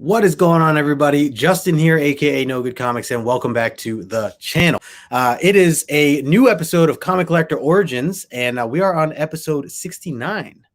What is going on, everybody? Justin here, aka No Good Comics, and welcome back to the channel. It is a new episode of Comic Collector Origins, and we are on episode 69.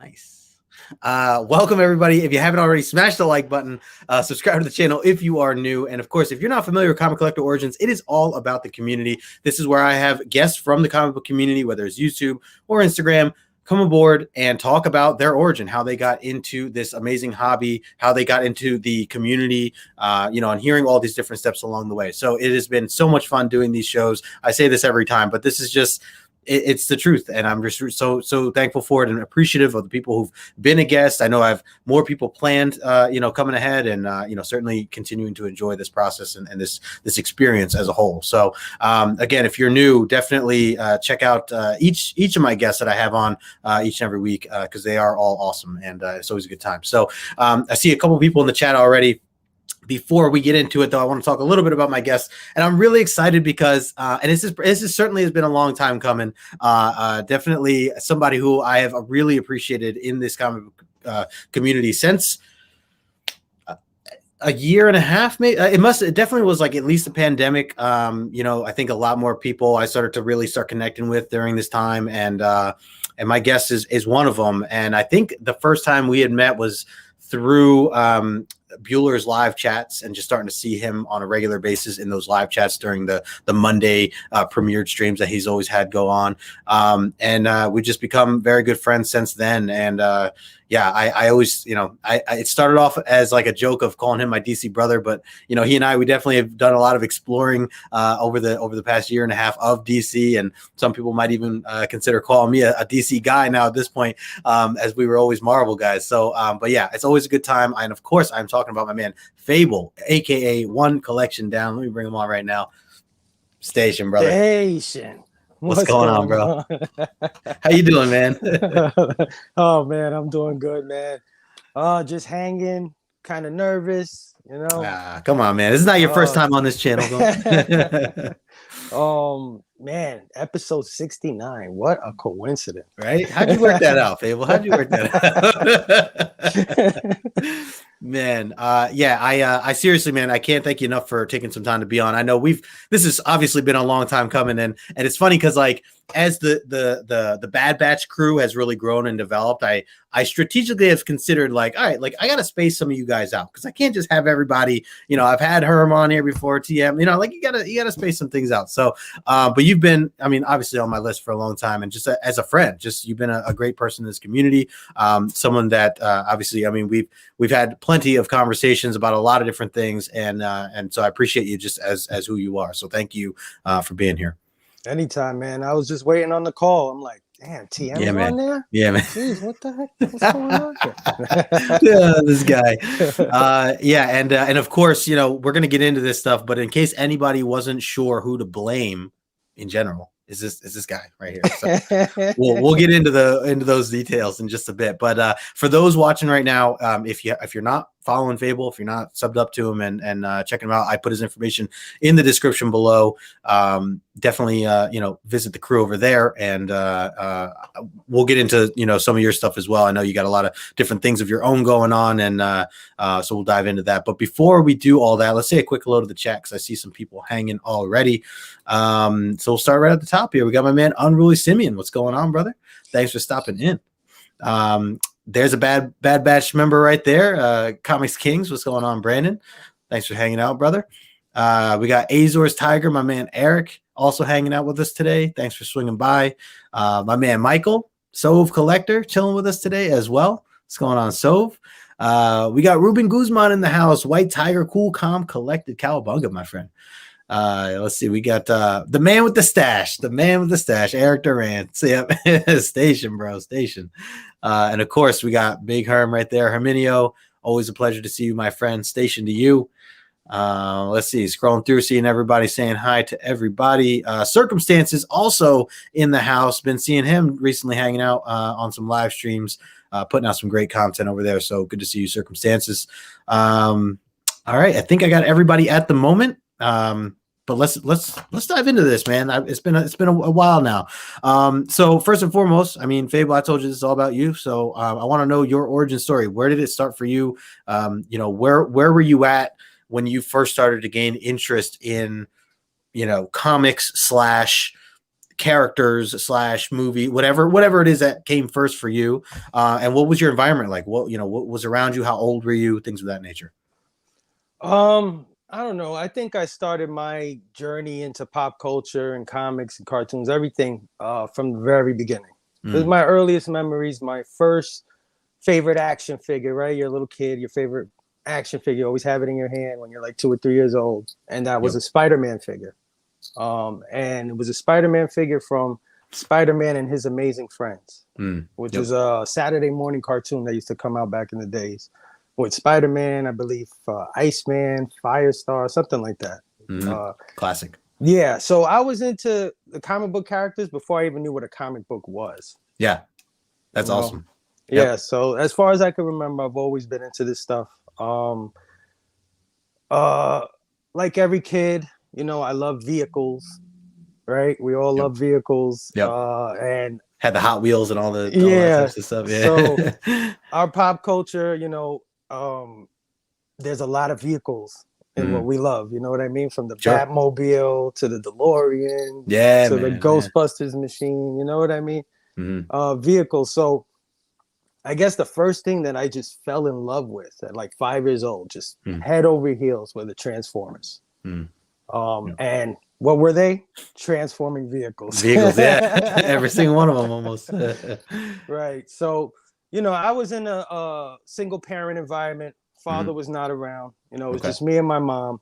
Nice. Welcome, everybody. If you haven't already, smash the like button, subscribe to the channel if you are new, and of course, if you're not familiar with Comic Collector Origins, it is all about the community. This is where I have guests from the comic book community, whether it's YouTube or Instagram, come aboard and talk about their origin, how they got into this amazing hobby, how they got into the community, and hearing all these different steps along the way. So it has been so much fun doing these shows. I say this every time, but this is just, it's the truth. And I'm just so thankful for it and appreciative of the people who've been a guest. I know I have more people planned, coming ahead, and, certainly continuing to enjoy this process and this experience as a whole. So again, if you're new, definitely check out each of my guests that I have on each and every week, because they are all awesome, and it's always a good time. So I see a couple people in the chat already. Before we get into it, though, I want to talk a little bit about my guests, and I'm really excited because, and this is certainly has been a long time coming. Definitely somebody who I have really appreciated in this comic community since a year and a half. Maybe it definitely was like at least the pandemic. I think a lot more people I started to really start connecting with during this time, and my guest is one of them. And I think the first time we had met was through Bueller's live chats, and just starting to see him on a regular basis in those live chats during the Monday premiered streams that he's always had go on. And we've just become very good friends since then. And I always, it started off as like a joke of calling him my DC brother, but he and I, we definitely have done a lot of exploring over the past year and a half of DC, and some people might even consider calling me a DC guy now at this point, as we were always Marvel guys. So, but yeah, it's always a good time. And of course, I'm talking about my man Phable, aka One Collection Down. Let me bring him on right now. Station, brother. Station. What's going on, bro? How you doing, man? Oh man, I'm doing good, man. Just hanging, kind of nervous, Come on, man. This is not your first time on this channel. Man, episode 69. What a coincidence, right? How'd you work that out, Phable? How'd you work that out? Man, I seriously, man, I can't thank you enough for taking some time to be on. I know this has obviously been a long time coming, and it's funny because like as the Bad Batch crew has really grown and developed, I strategically have considered like, all right, like I gotta space some of you guys out because I can't just have everybody. I've had Herm on here before, TM. Like you gotta space some things out. So, but you've been, obviously on my list for a long time, and just as a friend, just you've been a great person in this community. Someone that obviously, we've had plenty of conversations about a lot of different things, and so I appreciate you just as who you are. So thank you for being here. Anytime, man. I was just waiting on the call. I'm like, damn, TM is on there? Yeah, man. Jeez, what the heck? What's going on here? Yeah, this guy. And of course, we're gonna get into this stuff, but in case anybody wasn't sure who to blame in general, is this guy right here. So we'll get into those details in just a bit. But for those watching right now, if you're not following Phable, if you're not subbed up to him and checking him out, I put his information in the description below. Definitely visit the crew over there, and we'll get into some of your stuff as well. I know you got a lot of different things of your own going on, and so we'll dive into that. But before we do all that, let's say a quick hello to the chat because I see some people hanging already. So we'll start right at the top here. We got my man Unruly Simeon. What's going on, brother? Thanks for stopping in. There's a bad batch member right there. Comics Kings. What's going on, Brandon? Thanks for hanging out, brother. We got Azor's Tiger, my man Eric, also hanging out with us today. Thanks for swinging by. My man Michael, Sove Collector, chilling with us today as well. What's going on, Sove? We got Ruben Guzman in the house. White Tiger, Cool, Calm, Collected, Cowabunga, my friend. Let's see. We got the man with the stash, Eric Durant. So, yeah, station, bro, station. And of course, we got Big Herm right there. Herminio, always a pleasure to see you, my friend. Station to you. Let's see. Scrolling through, seeing everybody, saying hi to everybody. Circumstances also in the house. Been seeing him recently hanging out on some live streams, putting out some great content over there. So good to see you, Circumstances. All right. I think I got everybody at the moment. but let's dive into this, man. It's been a while now. So first and foremost, I mean, Phable, I told you this is all about you. So I want to know your origin story. Where did it start for you? Where were you at when you first started to gain interest in, comics / characters / movie, whatever it is that came first for you, and what was your environment like? What was around you? How old were you? Things of that nature. I don't know. I think I started my journey into pop culture and comics and cartoons, everything from the very beginning. This is my earliest memories. My first favorite action figure, right? You're a little kid, your favorite action figure, you always have it in your hand when you're like 2 or 3 years old, and that was a Spider-Man figure. And it was a Spider-Man figure from Spider-Man and His Amazing Friends, which was a Saturday morning cartoon that used to come out back in the days with Spider-Man, I believe, Iceman, Firestar, something like that. Classic. Yeah, so I was into the comic book characters before I even knew what a comic book was. Yeah, that's awesome. Yeah, so as far as I can remember, I've always been into this stuff. Like every kid, I love vehicles, right? We all love vehicles. And had the Hot Wheels and all that types of stuff. Yeah. So our pop culture, there's a lot of vehicles in what we love. You know what I mean? From the Batmobile to the DeLorean, to the Ghostbusters machine. You know what I mean? Vehicles. So I guess the first thing that I just fell in love with at like 5 years old, just head over heels, were the Transformers. And what were they? Transforming vehicles. Yeah. Every single one of them almost. Right. So, I was in a single parent environment. Father was not around. It was just me and my mom.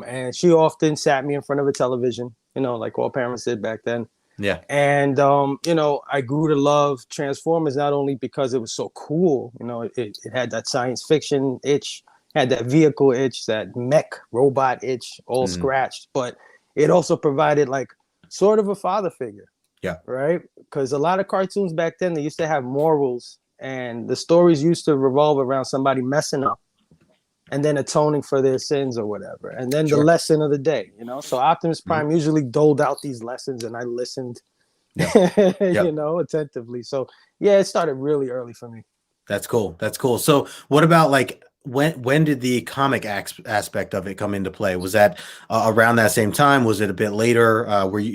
And she often sat me in front of a television, like all parents did back then. Yeah. And, I grew to love Transformers not only because it was so cool, it had that science fiction itch, had that vehicle itch, that mech robot itch, all scratched, but it also provided like sort of a father figure. Yeah. Right. Because a lot of cartoons back then, they used to have morals, and the stories used to revolve around somebody messing up and then atoning for their sins or whatever. And then the lesson of the day, so Optimus Prime usually doled out these lessons, and I listened, attentively. So yeah, it started really early for me. That's cool. So what about like, when did the comic aspect of it come into play? Was that around that same time? Was it a bit later?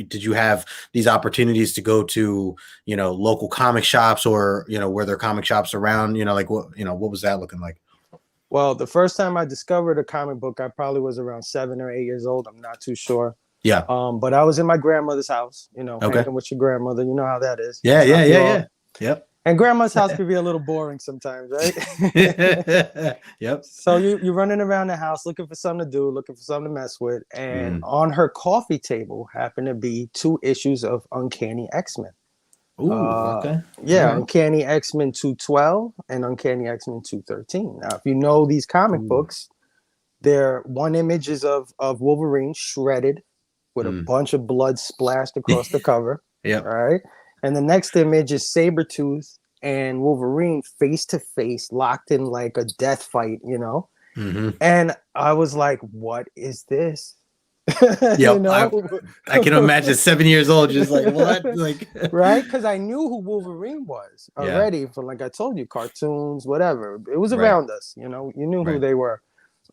Did you have these opportunities to go to, local comic shops, or, were there comic shops around, what was that looking like? Well, the first time I discovered a comic book, I probably was around 7 or 8 years old. I'm not too sure. Yeah. But I was in my grandmother's house, hanging with your grandmother. You know how that is. Yeah. Yep. And grandma's house could be a little boring sometimes, right? Yep. So you're running around the house looking for something to do, looking for something to mess with. And on her coffee table happened to be 2 issues of Uncanny X-Men. Ooh, okay. Yeah, right. Uncanny X-Men 212 and Uncanny X-Men 213. Now, if you know these comic books, one image is of Wolverine shredded with a bunch of blood splashed across the cover. Yeah. Right. And the next image is Sabretooth and Wolverine face to face, locked in like a death fight, And I was like, what is this? Yeah, I can imagine 7 years old, just like, what? Like, right? Because I knew who Wolverine was already from, like I told you, cartoons, whatever. It was around us, you knew who they were.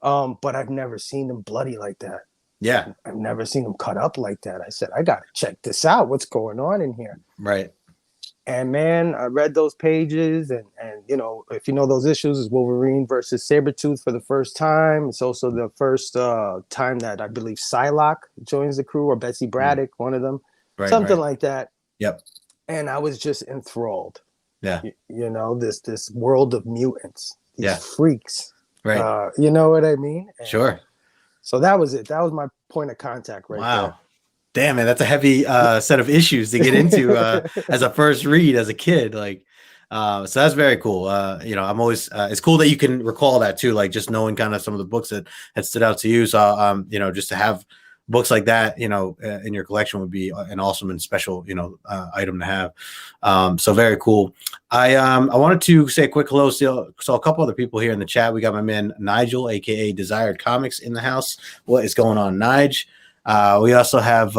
But I've never seen them bloody like that. Yeah. I've never seen them cut up like that. I said, I got to check this out. What's going on in here? Right. And man, I read those pages, and if you know those issues, is Wolverine versus Sabretooth for the first time. It's also the first time that I believe Psylocke joins the crew, or Betsy Braddock, one of them, something like that. Yep. And I was just enthralled. Yeah. This world of mutants, these freaks. Right. You know what I mean? And sure. So that was it. That was my point of contact right there. Damn, man, that's a heavy set of issues to get into as a first read as a kid. Like, so that's very cool. I'm always it's cool that you can recall that too, like just knowing kind of some of the books that had stood out to you. So just to have books like that, in your collection would be an awesome and special, item to have. So very cool. I wanted to say a quick hello. So a couple other people here in the chat. We got my man Nigel, aka Desired Comics, in the house. What is going on, Nige? We also have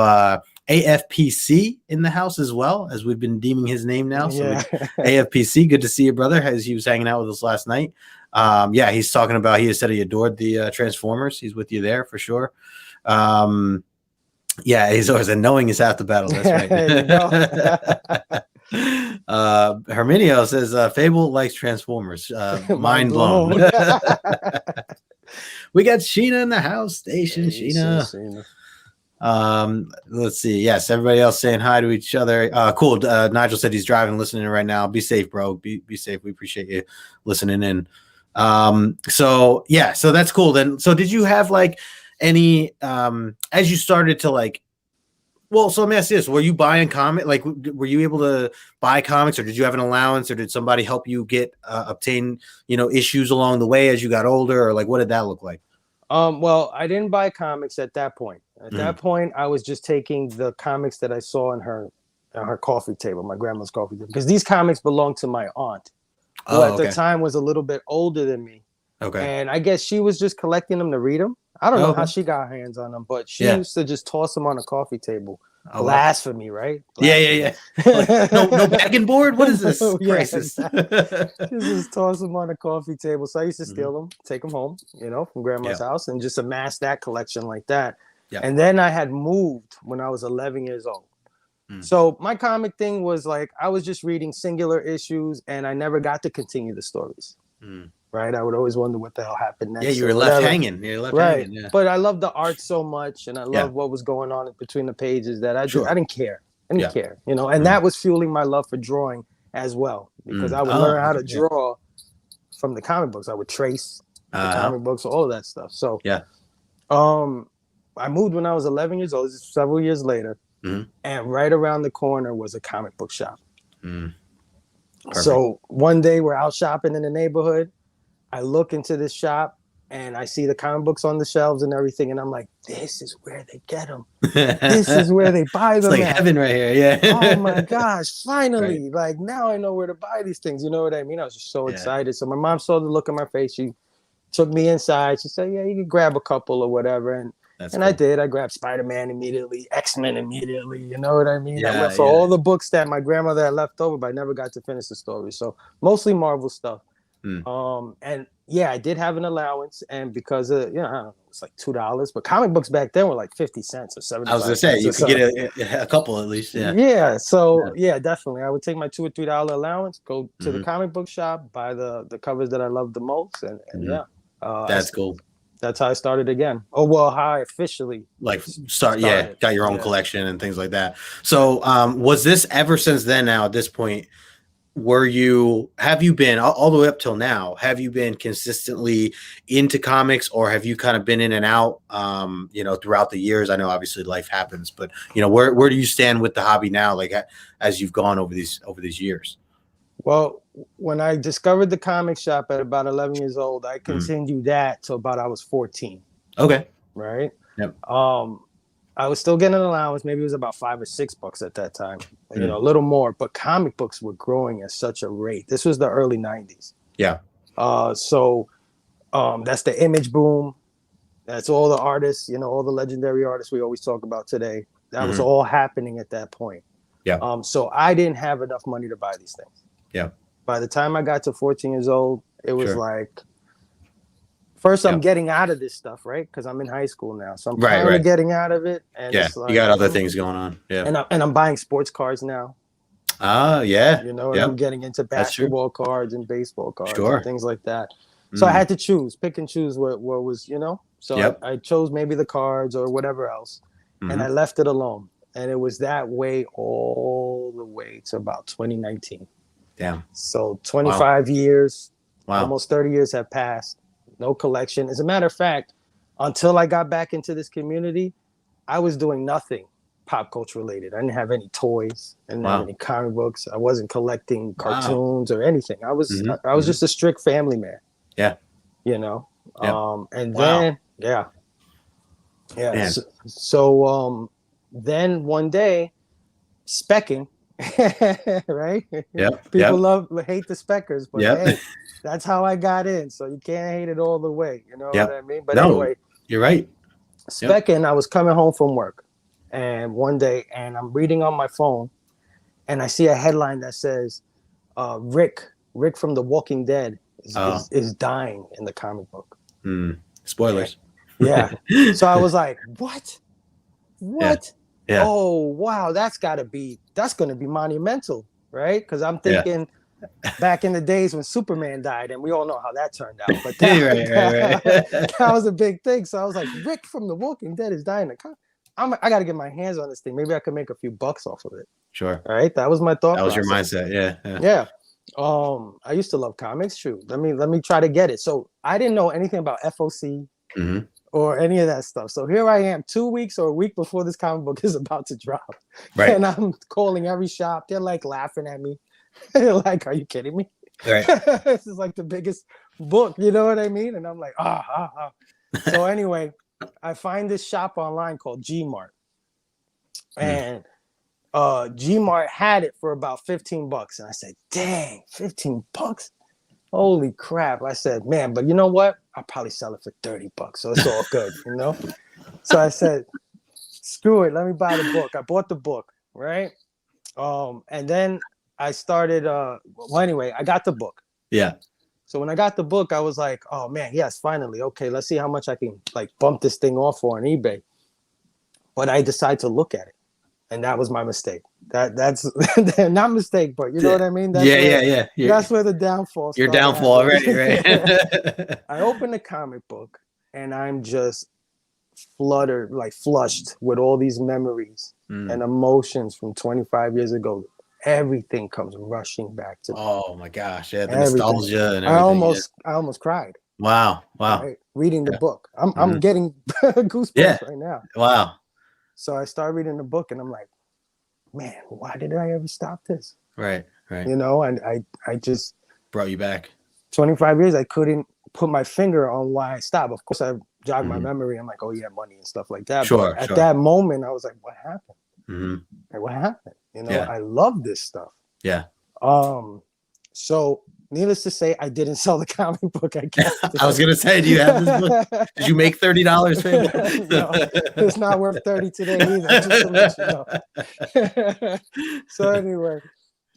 AFPC in the house as well, as we've been deeming his name now. So AFPC, good to see you, brother, as he was hanging out with us last night. He's talking about, he said he adored the Transformers. He's with you there for sure. He's always knowing is half the battle. That's right. Herminio says Phable likes Transformers. Mind blown. We got Sheena in the house station. Sheena. Let's see. Yes, everybody else saying hi to each other. Cool. Nigel said he's driving, listening right now. Be safe, bro. Be safe. We appreciate you listening in. So that's cool. Then, so did you have like any as you started to like? Well, so let me ask you this: were you buying comic? Like, were you able to buy comics, or did you have an allowance, or did somebody help you get obtain issues along the way as you got older, or like what did that look like? Well, I didn't buy comics at that point. At that point, I was just taking the comics that I saw in her coffee table, my grandma's coffee table, because these comics belonged to my aunt, who at the time was a little bit older than me. Okay. And I guess she was just collecting them to read them. I don't know how she got her hands on them, but she used to just toss them on the coffee table. Blasphemy, right? Blasphemy. Like, no bagging board? What is this crisis? She just toss them on the coffee table. So I used to steal them, take them home, from grandma's house, and just amass that collection like that. Yeah. And then I had moved when I was 11 years old. So my comic thing was like, I was just reading singular issues and I never got to continue the stories. Right? I would always wonder what the hell happened next. Yeah, you were left hanging. You're left hanging. Yeah. But I loved the art so much and I loved what was going on between the pages that I didn't care. I didn't care, and that was fueling my love for drawing as well, because I would learn how to draw from the comic books. I would trace the comic books, all of that stuff. So I moved when I was 11 years old, several years later, and right around the corner was a comic book shop. So one day we're out shopping in the neighborhood. I look into this shop and I see the comic books on the shelves and everything. And I'm like, this is where they get them. This is where they buy them. It's like heaven right here. Yeah. Oh my gosh. Finally. Right. Like now I know where to buy these things. You know what I mean? I was just so excited. So my mom saw the look on my face. She took me inside. She said, yeah, you can grab a couple or whatever. And cool. I did. I grabbed Spider-Man immediately, X-Men immediately. You know what I mean? I went for all the books that my grandmother had left over, but I never got to finish the story. So mostly Marvel stuff. And I did have an allowance, and because of I don't know, it's like $2, but comic books back then were like 50 cents or 75 cents. I was gonna say you could get a couple at least. So definitely I would take my $2 or $3 allowance, go to the comic book shop, buy the covers that I loved the most, and that's cool. That's how I started again. Oh well, how I officially started. Got your own collection and things like that. So was this ever since then? Now at this point, have you been all the way up till now, have you been consistently into comics, or have you kind of been in and out throughout the years? I know obviously life happens, but where do you stand with the hobby now, like as you've gone over these years? Well, when I discovered the comic shop at about 11 years old, I continued that till about I was 14. Okay. Right. Yep. I was still getting an allowance. Maybe it was about $5 or $6 at that time, a little more. But comic books were growing at such a rate. This was the early 90s. Yeah. So that's the Image boom. That's all the artists, all the legendary artists we always talk about today. That was all happening at that point. Yeah. So I didn't have enough money to buy these things. Yeah. By the time I got to 14 years old, it was like, first, I'm getting out of this stuff, right? Because I'm in high school now, so I'm kind of getting out of it. And it's like, you got other things going on. Yeah, and I'm buying sports cards now. Yeah. I'm getting into basketball cards and baseball cards and things like that. So I had to pick and choose what was, So I chose maybe the cards or whatever else, and I left it alone. And it was that way all the way to about 2019. Damn. So 25 years, almost 30 years have passed. No collection. As a matter of fact, until I got back into this community, I was doing nothing pop culture related. I didn't have any toys. I didn't have any comic books. I wasn't collecting cartoons or anything. I was just a strict family man. Yeah. And then So then one day, specking. Right? People hate the speckers, but hey, that's how I got in. So you can't hate it all the way. You know what I mean? But anyway, you're right. Specking, I was coming home from work, and one day, and I'm reading on my phone, and I see a headline that says, Rick from The Walking Dead is dying in the comic book. Spoilers. Yeah. So I was like, what? Yeah. Oh, wow, that's going to be monumental, right? Because I'm thinking back in the days when Superman died, and we all know how that turned out. But that was a big thing. So I was like, Rick from The Walking Dead is dying. I got to get my hands on this thing. Maybe I could make a few bucks off of it. Sure. All right. That was my thought. That was your mindset. Yeah. Yeah. I used to love comics. Shoot, let me try to get it. So I didn't know anything about FOC or any of that stuff. So here I am, 2 weeks or a week before this comic book is about to drop, and I'm calling every shop. They're like laughing at me, like, "Are you kidding me? Right. This is like the biggest book." You know what I mean? And I'm like, So anyway, I find this shop online called Gmart, and Gmart had it for about $15, and I said, "Dang, $15! Holy crap!" I said, "Man, but you know what? I'll probably sell it for $30, so it's all good, you know." So I said, "Screw it, let me buy the book." I bought the book, right? And then I started. Well, anyway, I got the book. Yeah. So when I got the book, I was like, "Oh man, yes, finally. Okay, let's see how much I can like bump this thing off for on eBay." But I decided to look at it. And that was my mistake. That's not mistake, but you know what I mean? That's That's where the downfall started. Your downfall already, right? I opened the comic book and I'm just flushed with all these memories and emotions from 25 years ago. Everything comes rushing back to me. Oh my gosh. Yeah, the nostalgia and everything. I almost cried. Wow. Right? Reading the book. I'm getting goosebumps right now. Wow. So I started reading the book and I'm like, man, why did I ever stop this? Right. You know, and I just brought you back. 25 years, I couldn't put my finger on why I stopped. Of course, I jogged my memory. I'm like, oh yeah, money and stuff like that. Sure. But at that moment, I was like, what happened? Like, what happened? You know, I love this stuff. Yeah. So needless to say, I didn't sell the comic book. I was gonna say, do you have this book? Did you make $30, Phable? No, it's not worth 30 today either. Just to let you know. So anyway,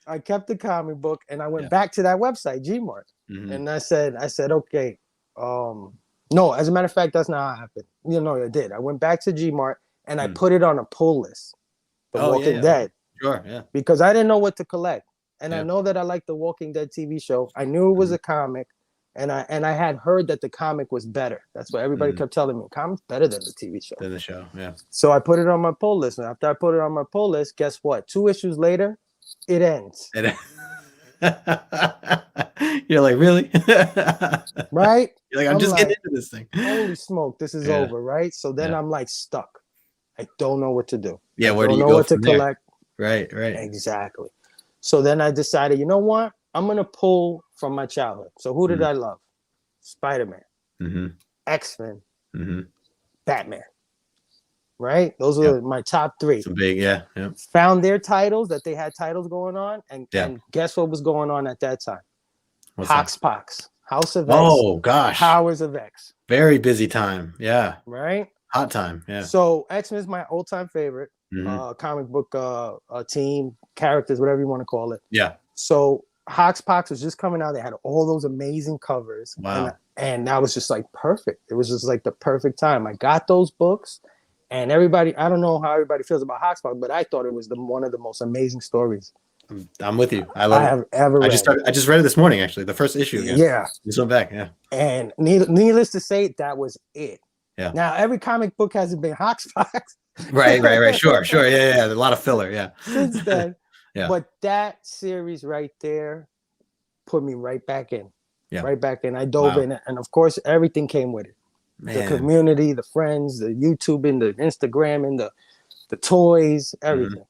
I kept the comic book and I went back to that website, Gmart, and I said, okay, no. As a matter of fact, that's not how it happened. You know, I did. I went back to Gmart and I put it on a pull list. The Walking Dead. Sure. Yeah. Because I didn't know what to collect. And I know that I like the Walking Dead TV show. I knew it was a comic, and I had heard that the comic was better. That's what everybody kept telling me. Comic's better than the TV show. Than the show, yeah. So I put it on my pull list. And after I put it on my pull list, guess what? 2 issues later, it ends. You're like, really? Right? You're like, I'm just getting into this thing. Holy smoke, this is over, right? So then I'm like stuck. I don't know what to do. Yeah, where do you go? I don't know what to collect. Right. Exactly. So then I decided, you know what? I'm going to pull from my childhood. So who did I love? Spider-Man, X-Men, Batman. Right? Those were my top 3. Some big, yeah. Found their titles, that they had titles going on. And guess what was going on at that time? Hoxpox, House of X. Oh, gosh. Powers of X. Very busy time. Yeah. Right? Hot time. Yeah. So X-Men is my all-time favorite comic book team, characters, whatever you want to call it. Yeah. So Hoxpox was just coming out. They had all those amazing covers. Wow. And that was just like perfect. It was just like the perfect time. I got those books, and everybody, I don't know how everybody feels about Hoxpox, but I thought it was one of the most amazing stories. I'm with you. I have ever read. I just read it this morning, actually, the first issue again. Yeah. Just went back. Yeah. And needless to say, that was it. Yeah. Now every comic book hasn't been Hoxpox. Right. Sure. Yeah. A lot of filler. Yeah. Since then. Yeah. But that series right there put me right back in. Yeah. Right back in. I dove in, and of course everything came with it. Man. The community, the friends, the YouTubing, the Instagramming, the toys, everything.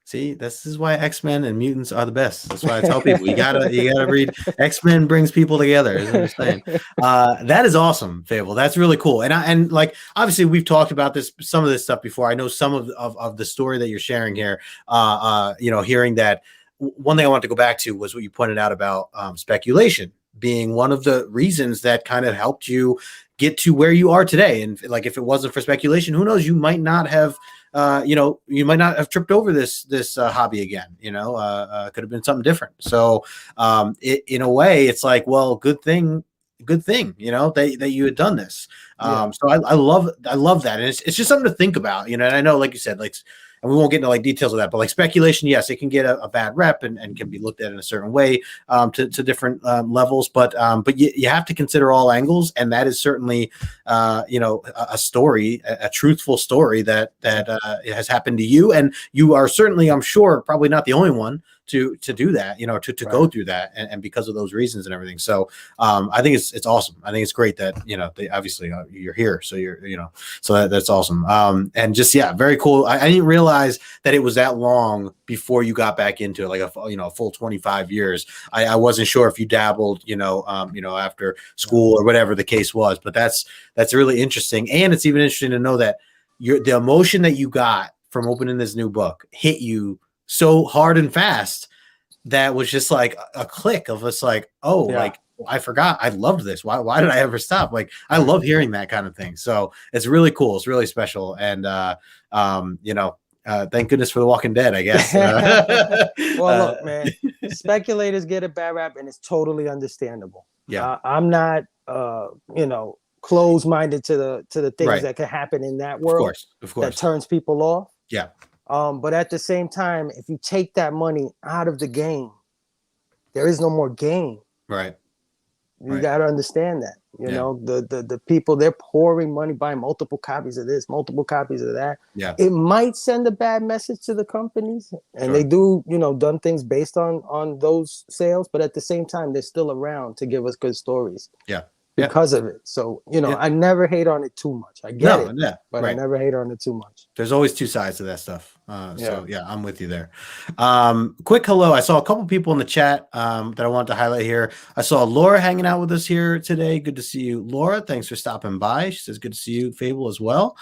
See, this is why X-Men and mutants are the best. That's why I tell people you gotta read. X-Men brings people together, is what I'm saying. That is awesome, Phable. That's really cool. And like obviously we've talked about some of this stuff before. I know some of the story that you're sharing here. Hearing that, one thing I wanted to go back to was what you pointed out about speculation being one of the reasons that kind of helped you get to where you are today. And like, if it wasn't for speculation, who knows, you might not have you might not have tripped over this hobby again. Could have been something different. So in a way, it's like, well, good thing, that you had done this. So I love that. And it's just something to think about, and I know, like you said, like, and we won't get into like details of that, but like speculation, yes, it can get a bad rep and can be looked at in a certain way to different levels, but you have to consider all angles, and that is certainly a story, a truthful story that has happened to you, and you are certainly, I'm sure, probably not the only one to do that, to go through that, and because of those reasons and everything. So I think it's awesome. I think it's great that they obviously you're here, so so that's awesome. And just very cool. I didn't realize that it was that long before you got back into it, like a full 25 years. I wasn't sure if you dabbled, after school or whatever the case was, but that's really interesting. And it's even interesting to know that the emotion that you got from opening this new book hit you so hard and fast that was just like a click of us, like, like, I forgot I loved this. Why did I ever stop? Like, I love hearing that kind of thing. So it's really cool. It's really special. And thank goodness for The Walking Dead, I guess. Well, look, man, speculators get a bad rap, and it's totally understandable. Yeah. I'm not closed-minded to the things that can happen in that world. Of course. That turns people off. Yeah. But at the same time, if you take that money out of the game, there is no more game. Right. You got to understand that. The people, they're pouring money, buying multiple copies of this, multiple copies of that. Yeah. It might send a bad message to the companies, and they do, done things based on those sales. But at the same time, they're still around to give us good stories. Yeah. Because of it. So, I never hate on it too much. I get it, but I never hate on it too much. There's always two sides to that stuff. So I'm with you there. Quick hello. I saw a couple people in the chat that I wanted to highlight here. I saw Laura hanging out with us here today. Good to see you, Laura. Thanks for stopping by. She says, good to see you, Phable, as well.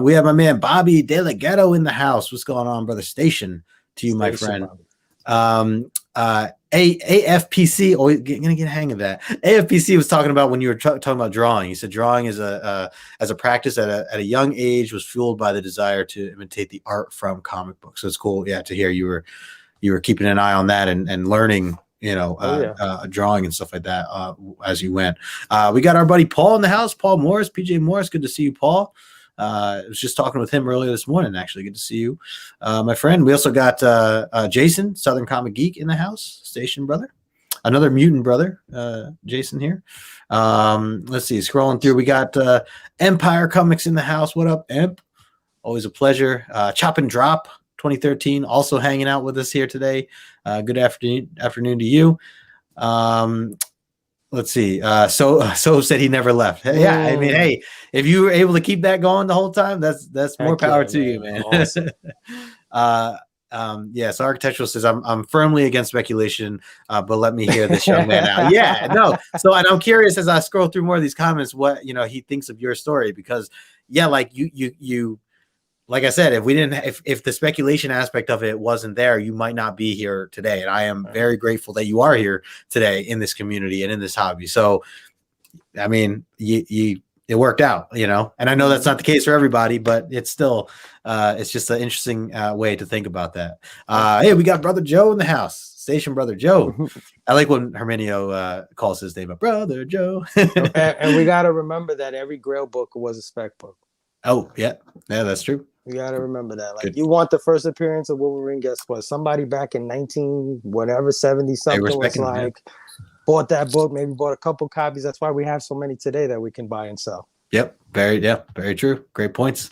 We have my man Bobby De La Ghetto in the house. What's going on, brother? Station to you, my friend. AFPC, gonna get a hang of that. AFPC was talking about when you were talking about drawing. He said drawing as a practice at a young age was fueled by the desire to imitate the art from comic books. So it's cool, to hear you were keeping an eye on that and learning, drawing and stuff like that as you went. We got our buddy Paul in the house, Paul Morris, PJ Morris. Good to see you, Paul. I was just talking with him earlier this morning. Actually, good to see you, my friend. We also got Jason, Southern Comic Geek, in the house, station brother, another mutant brother, Jason here. Let's see, scrolling through, we got Empire Comics in the house. What up, Emp? Always a pleasure. Chop and Drop 2013 also hanging out with us here today. Good afternoon to you. Let's see. So said he never left. Yeah, I mean, hey, if you were able to keep that going the whole time, that's more power to you, man. Awesome. Yes, Architectural says I'm firmly against speculation, but let me hear this young man out. Yeah, no. So, and I'm curious as I scroll through more of these comments, what he thinks of your story, because like you. Like I said, if the speculation aspect of it wasn't there, you might not be here today. And I am very grateful that you are here today in this community and in this hobby. So, I mean, it worked out, and I know that's not the case for everybody, but it's still, it's just an interesting way to think about that. Hey, we got Brother Joe in the house, Station Brother Joe. I like when Herminio calls his name up, Brother Joe. and we got to remember that every Grail book was a spec book. Oh, yeah, that's true. You got to remember that. Like, you want the first appearance of Wolverine, guess what? Somebody back in 70 something was like, bought that book, maybe bought a couple copies. That's why we have so many today that we can buy and sell. Yep. Very true. Great points.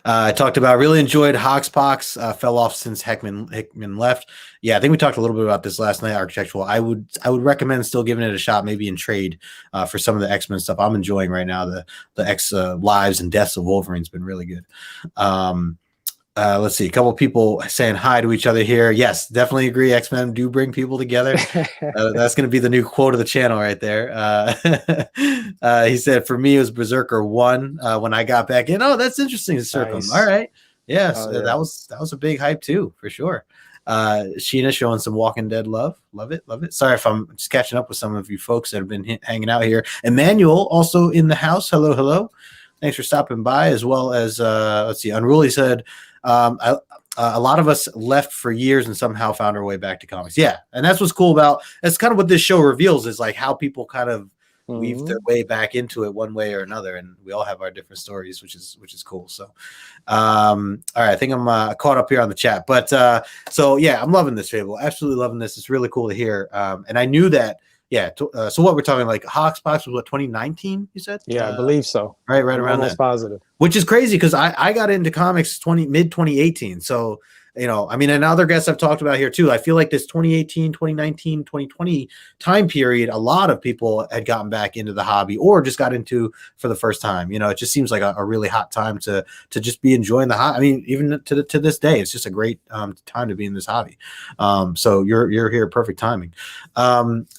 I talked about, really enjoyed Hoxpox, fell off since Hickman left. Yeah, I think we talked a little bit about this last night, Architectural. I would recommend still giving it a shot, maybe in trade for some of the X-Men stuff I'm enjoying right now. The X Lives and Deaths of Wolverine's been really good. Let's see, a couple of people saying hi to each other here. Yes, definitely agree. X-Men do bring people together. That's going to be the new quote of the channel right there. He said, for me, it was Berserker 1 when I got back in. Oh, that's interesting to circle. Nice. All right. Yes, that was a big hype too, for sure. Sheena showing some Walking Dead love. Love it. Love it. Sorry if I'm just catching up with some of you folks that have been hanging out here. Emmanuel also in the house. Hello, hello. Thanks for stopping by, as well as let's see. Unruly said, a lot of us left for years and somehow found our way back to comics. Yeah, and that's what's cool about. That's kind of what this show reveals, is like how people kind of weave their way back into it one way or another, and we all have our different stories, which is cool. So all right, I think I'm caught up here on the chat, but so yeah, I'm loving this, Phable. Absolutely loving this. It's really cool to hear. And I knew that. Yeah. So what we're talking, like Hawksbox was what, 2019? You said? Yeah, I believe so. Right around almost that. Positive. Which is crazy because I got into comics mid 2018. So, you know, I mean, and other guests I've talked about here too. I feel like this 2018, 2019, 2020 time period, a lot of people had gotten back into the hobby or just got into for the first time. You know, it just seems like a really hot time to just be enjoying the hobby. I mean, even to this day, it's just a great time to be in this hobby. So you're here, perfect timing.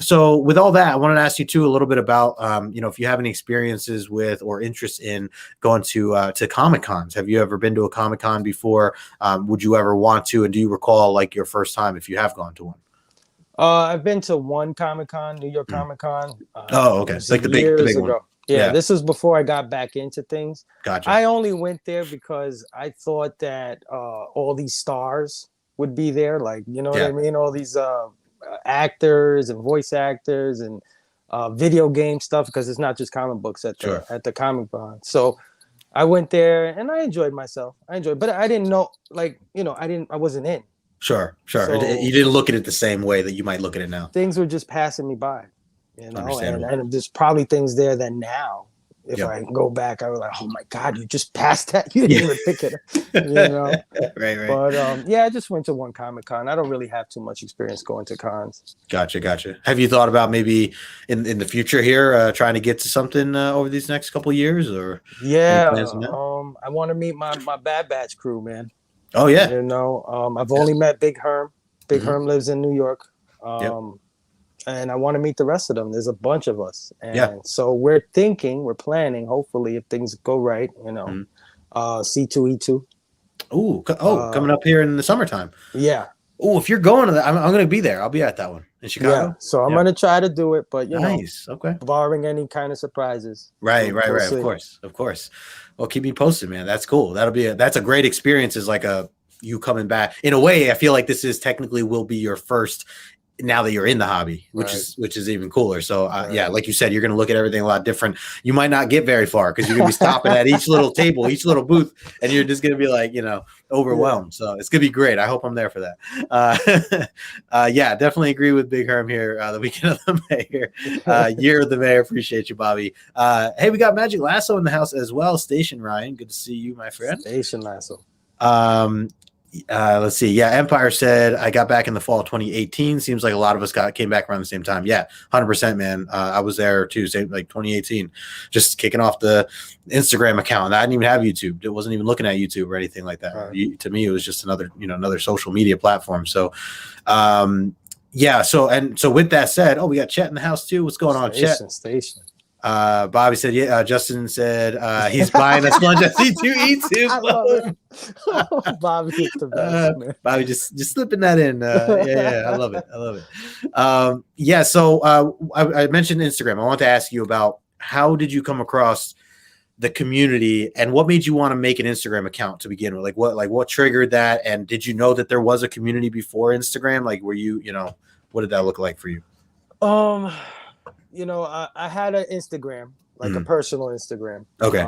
So with all that, I wanted to ask you too a little bit about, you know, if you have any experiences with or interest in going to Comic Cons. Have you ever been to a Comic Con before? Would you ever want to, and do you recall like your first time if you have gone to one? I've been to one Comic Con, New York Comic Con. Oh, okay. It's like the big one. Yeah, this was before I got back into things. Gotcha. I only went there because I thought that all these stars would be there, like, you know what I mean? All these actors and voice actors and video game stuff, because it's not just comic books at the Comic Con. So I went there and I enjoyed myself. But I didn't know, like, you know, I wasn't in. Sure. So, you didn't look at it the same way that you might look at it now. Things were just passing me by, you know, and there's probably things there that now, if I go back, I was like, oh my God, you just passed that. You didn't even pick it up, you know? Right. But yeah, I just went to one Comic Con. I don't really have too much experience going to cons. Gotcha. Have you thought about maybe in the future here, trying to get to something over these next couple of years, or? Yeah, I want to meet my Bad Batch crew, man. Oh yeah. You know, I've only met Big Herm. Big Herm lives in New York. And I want to meet the rest of them. There's a bunch of us. And so we're planning, hopefully, if things go right, you know, C2E2. Coming up here in the summertime. Yeah. Oh, if you're going to that, I'm going to be there. I'll be at that one in Chicago. Yeah. So I'm going to try to do it, but you know, okay. Barring any kind of surprises. Right. Of course. Well, keep me posted, man. That's cool. That's a great experience. Is like you coming back in a way. I feel like this is technically will be your first, now that you're in the hobby, which is even cooler. So yeah, like you said, you're going to look at everything a lot different. You might not get very far because you're going to be stopping at each little table, each little booth, and you're just going to be like, you know, overwhelmed. So it's going to be great. I hope I'm there for that. Yeah, definitely agree with Big Herm here. The weekend of the mayor, year of the mayor. Appreciate you, Bobby. Hey, we got Magic Lasso in the house as well. Station Ryan, good to see you, my friend. Station Lasso. Let's see. Yeah, Empire said I got back in the fall of 2018. Seems like a lot of us came back around the same time. Yeah, 100%, man. I was there too, same like 2018, just kicking off the Instagram account. I didn't even have YouTube. It wasn't even looking at YouTube or anything like that. To me, it was just another social media platform. So, yeah. So with that said, we got Chet in the house too. What's going on, Chet? Station. Bobby said, Justin said he's buying us lunch at C2E2. I love it. Bobby is the best, man. Bobby just slipping that in. I love it. Yeah, so I mentioned Instagram. I want to ask you about how did you come across the community and what made you want to make an Instagram account to begin with? What triggered that? And did you know that there was a community before Instagram? Like, were you what did that look like for you? I had an Instagram, like a personal Instagram. Okay.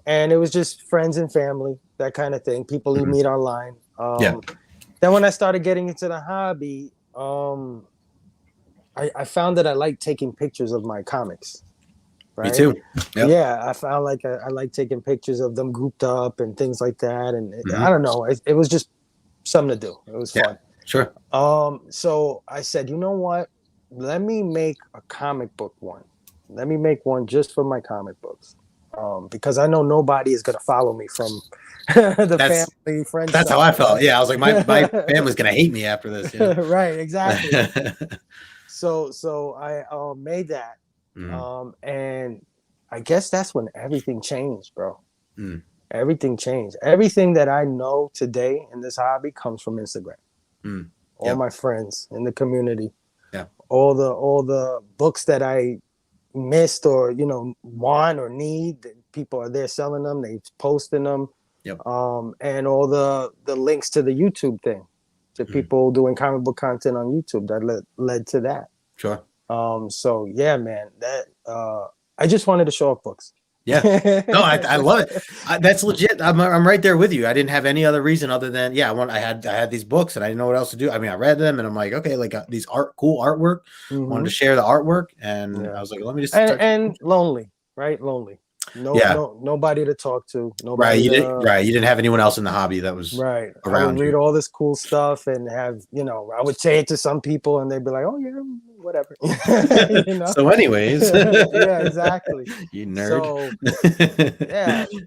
And it was just friends and family, that kind of thing. People you meet online. Then when I started getting into the hobby, I found that I like taking pictures of my comics. Right? Me too. Yep. Yeah, I found like I like taking pictures of them grouped up and things like that. And I don't know, it was just something to do. It was fun. Sure. So I said, you know what? Let me make a comic book one. Let me make one just for my comic books. Because I know nobody is going to follow me from family, friends. That's how I felt. Yeah, I was like, my family's going to hate me after this. Right, exactly. So I made that. And I guess that's when everything changed, bro. Everything changed. Everything that I know today in this hobby comes from Instagram. all my friends in the community, Yeah. all the books that I missed or want or need. People are there selling them. They posting them. Yep. And all the links to the YouTube thing, to people doing comic book content on YouTube that led to that. Sure. So yeah, man, that I just wanted to show off books. Yeah, no, I love it. That's legit. I'm right there with you. I didn't have any other reason other than I had these books and I didn't know what else to do. I mean, I read them and I'm like, okay, like these cool artwork. Wanted to share the artwork, and I was like, let me just and lonely, right? Lonely. Nobody to talk to. Nobody. Right. You didn't have anyone else in the hobby that was right around. I would read all this cool stuff and have I would say it to some people and they'd be like, oh yeah, whatever. So anyways. Yeah, exactly. You nerd.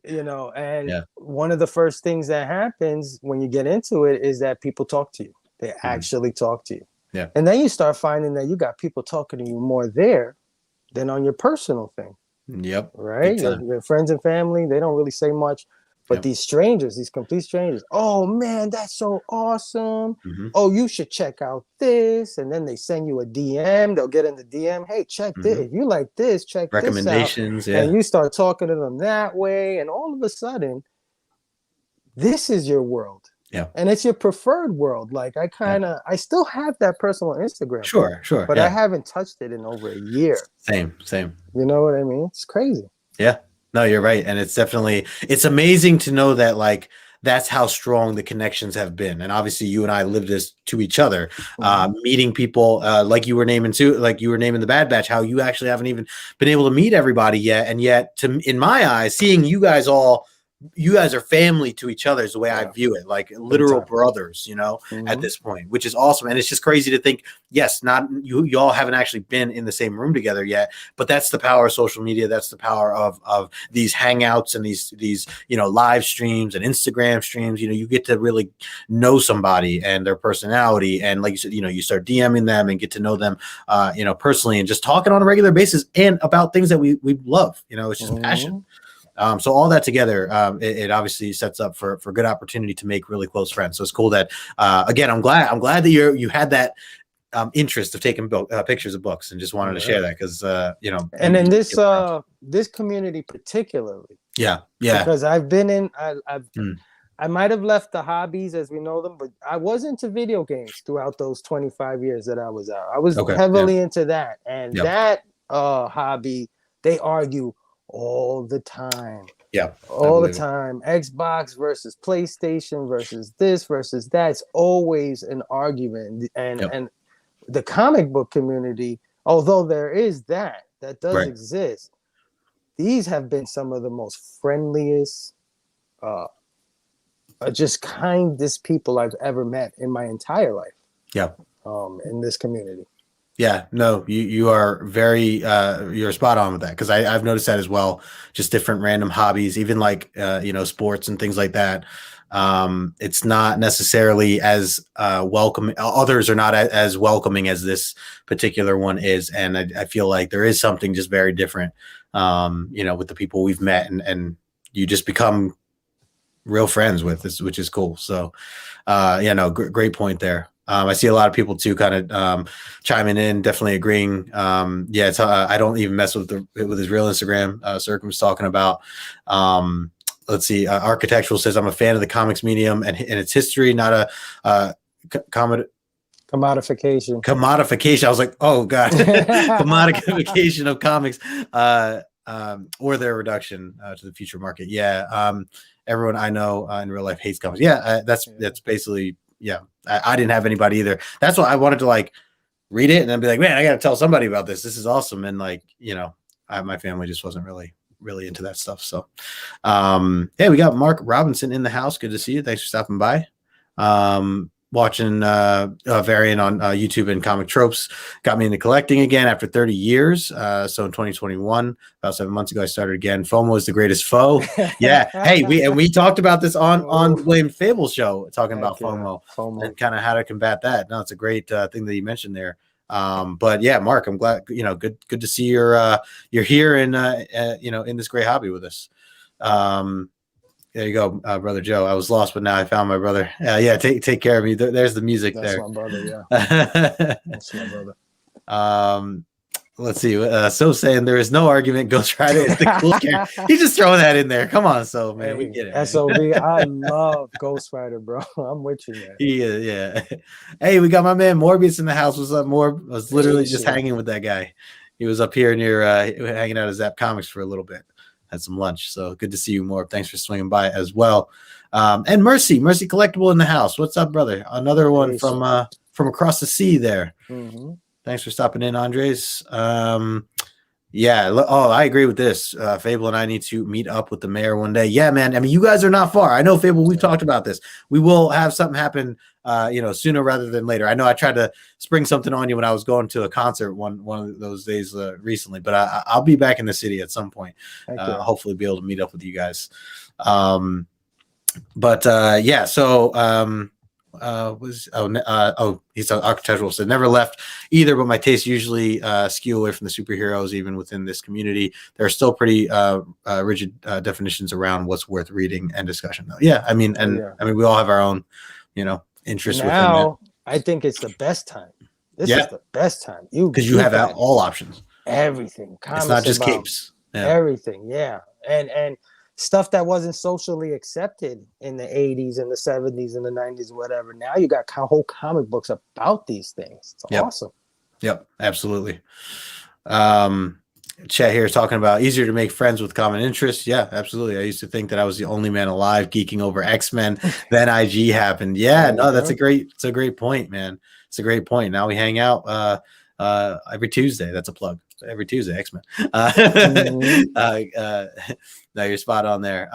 So and one of the first things that happens when you get into it is that people talk to you. They actually talk to you. Yeah. And then you start finding that you got people talking to you more there than on your personal thing. Yep. Right. Your friends and family, they don't really say much, but these strangers, these complete strangers, oh man, that's so awesome. Oh, you should check out this. And then they send you a DM. They'll get in the DM. Hey, check this. If you like this, check recommendations. This out. And you start talking to them that way. And all of a sudden, this is your world. Yeah. And it's your preferred world. Like I still have that personal Instagram. Sure. But I haven't touched it in over a year. Same. You know what I mean? It's crazy. Yeah. No, you're right. And it's amazing to know that like that's how strong the connections have been. And obviously you and I lived this to each other, meeting people like you were naming the Bad Batch, how you actually haven't even been able to meet everybody yet. And yet in my eyes, seeing you guys are family to each other is the way I view it, like literal brothers, at this point, which is awesome. And it's just crazy to think, yes, not you all haven't actually been in the same room together yet, but that's the power of social media. That's the power of these hangouts and these live streams and Instagram streams. You get to really know somebody and their personality. And like you said, you start DMing them and get to know them, personally, and just talking on a regular basis and about things that we love. It's just passion. So all that together, it obviously sets up for good opportunity to make really close friends. So it's cool that, again, I'm glad that you had that interest of taking pictures of books and just wanted to share that because, And in this community particularly. Yeah. Because I've been in, I might have left the hobbies as we know them, but I was into video games throughout those 25 years that I was out. I was heavily into that. And that hobby, they argue all the time. All the time. Xbox versus PlayStation versus this versus that. It's always an argument. And the comic book community, although there is that does exist, these have been some of the most friendliest, just kindest people I've ever met in my entire life. In this community. Yeah, no, you are very you're spot on with that because I've noticed that as well. Just different random hobbies, even like sports and things like that. It's not necessarily as welcoming. Others are not as welcoming as this particular one is, and I feel like there is something just very different. With the people we've met, and you just become real friends with this, which is cool. So, great point there. I see a lot of people too, kind of chiming in, definitely agreeing. It's I don't even mess with his real Instagram. Circum was talking about. Let's see. Architectural says I'm a fan of the comics medium and its history, not a commodification. Commodification. I was like, oh god, commodification of comics, or their reduction to the future market. Everyone I know in real life hates comics. That's basically. I didn't have anybody either. That's why I wanted to like read it and then be like, man, I got to tell somebody about this. This is awesome. And like, my family just wasn't really into that stuff. So, we got Mark Robinson in the house. Good to see you. Thanks for stopping by. Watching Variant on YouTube and Comic Tropes got me into collecting again after 30 years. So in 2021, about 7 months ago, I started again. FOMO is the greatest foe. Yeah. Hey, we talked about this on the William Phable show, talking about FOMO and kind of how to combat that. No, it's a great thing that you mentioned there. But yeah, Mark, I'm glad, good to see you're here and in this great hobby with us. There you go, brother Joe. I was lost, but now I found my brother. Yeah, take care of me. There's the music. That's there. my brother. Yeah, that's my brother. Let's see. So saying there is no argument. Ghost Rider is the cool character. He's just throwing that in there. Come on, so man, we get it. SOB, I love Ghost Rider, bro. I'm with you, man. Yeah. Hey, we got my man Morbius in the house. What's up, Morb? I was literally just hanging with that guy. He was up here near hanging out at Zap Comics for a little bit. Had some lunch. So good to see you, Morb. Thanks for swinging by as well. And Mercy Collectible in the house. What's up, brother? Another one from across the sea there. Mm-hmm. Thanks for stopping in, Andres. Yeah. Oh, I agree with this. Phable and I need to meet up with the mayor one day. Yeah, man. I mean, you guys are not far. I know, Phable, we've talked about this. We will have something happen, sooner rather than later. I know I tried to spring something on you when I was going to a concert one of those days recently, but I'll be back in the city at some point. Hopefully be able to meet up with you guys. Yeah. So, he's an architectural, so never left either, but my tastes usually skew away from the superheroes. Even within this community, there are still pretty rigid definitions around what's worth reading and discussion, though. Yeah, I mean, we all have our own interests now within that. I think it's the best time. This is the best time, because you have all options, everything. It's not just capes, everything. And stuff that wasn't socially accepted in the 80s and the 70s and the 90s, whatever. Now you got whole comic books about these things. It's awesome. Yep, absolutely. Chat here is talking about easier to make friends with common interests. Yeah, absolutely. I used to think that I was the only man alive geeking over X-Men. Then IG happened. Yeah, no, that's a great point, man. It's a great point. Now we hang out every Tuesday. That's a plug. Every Tuesday, X-Men. No, you're spot on there.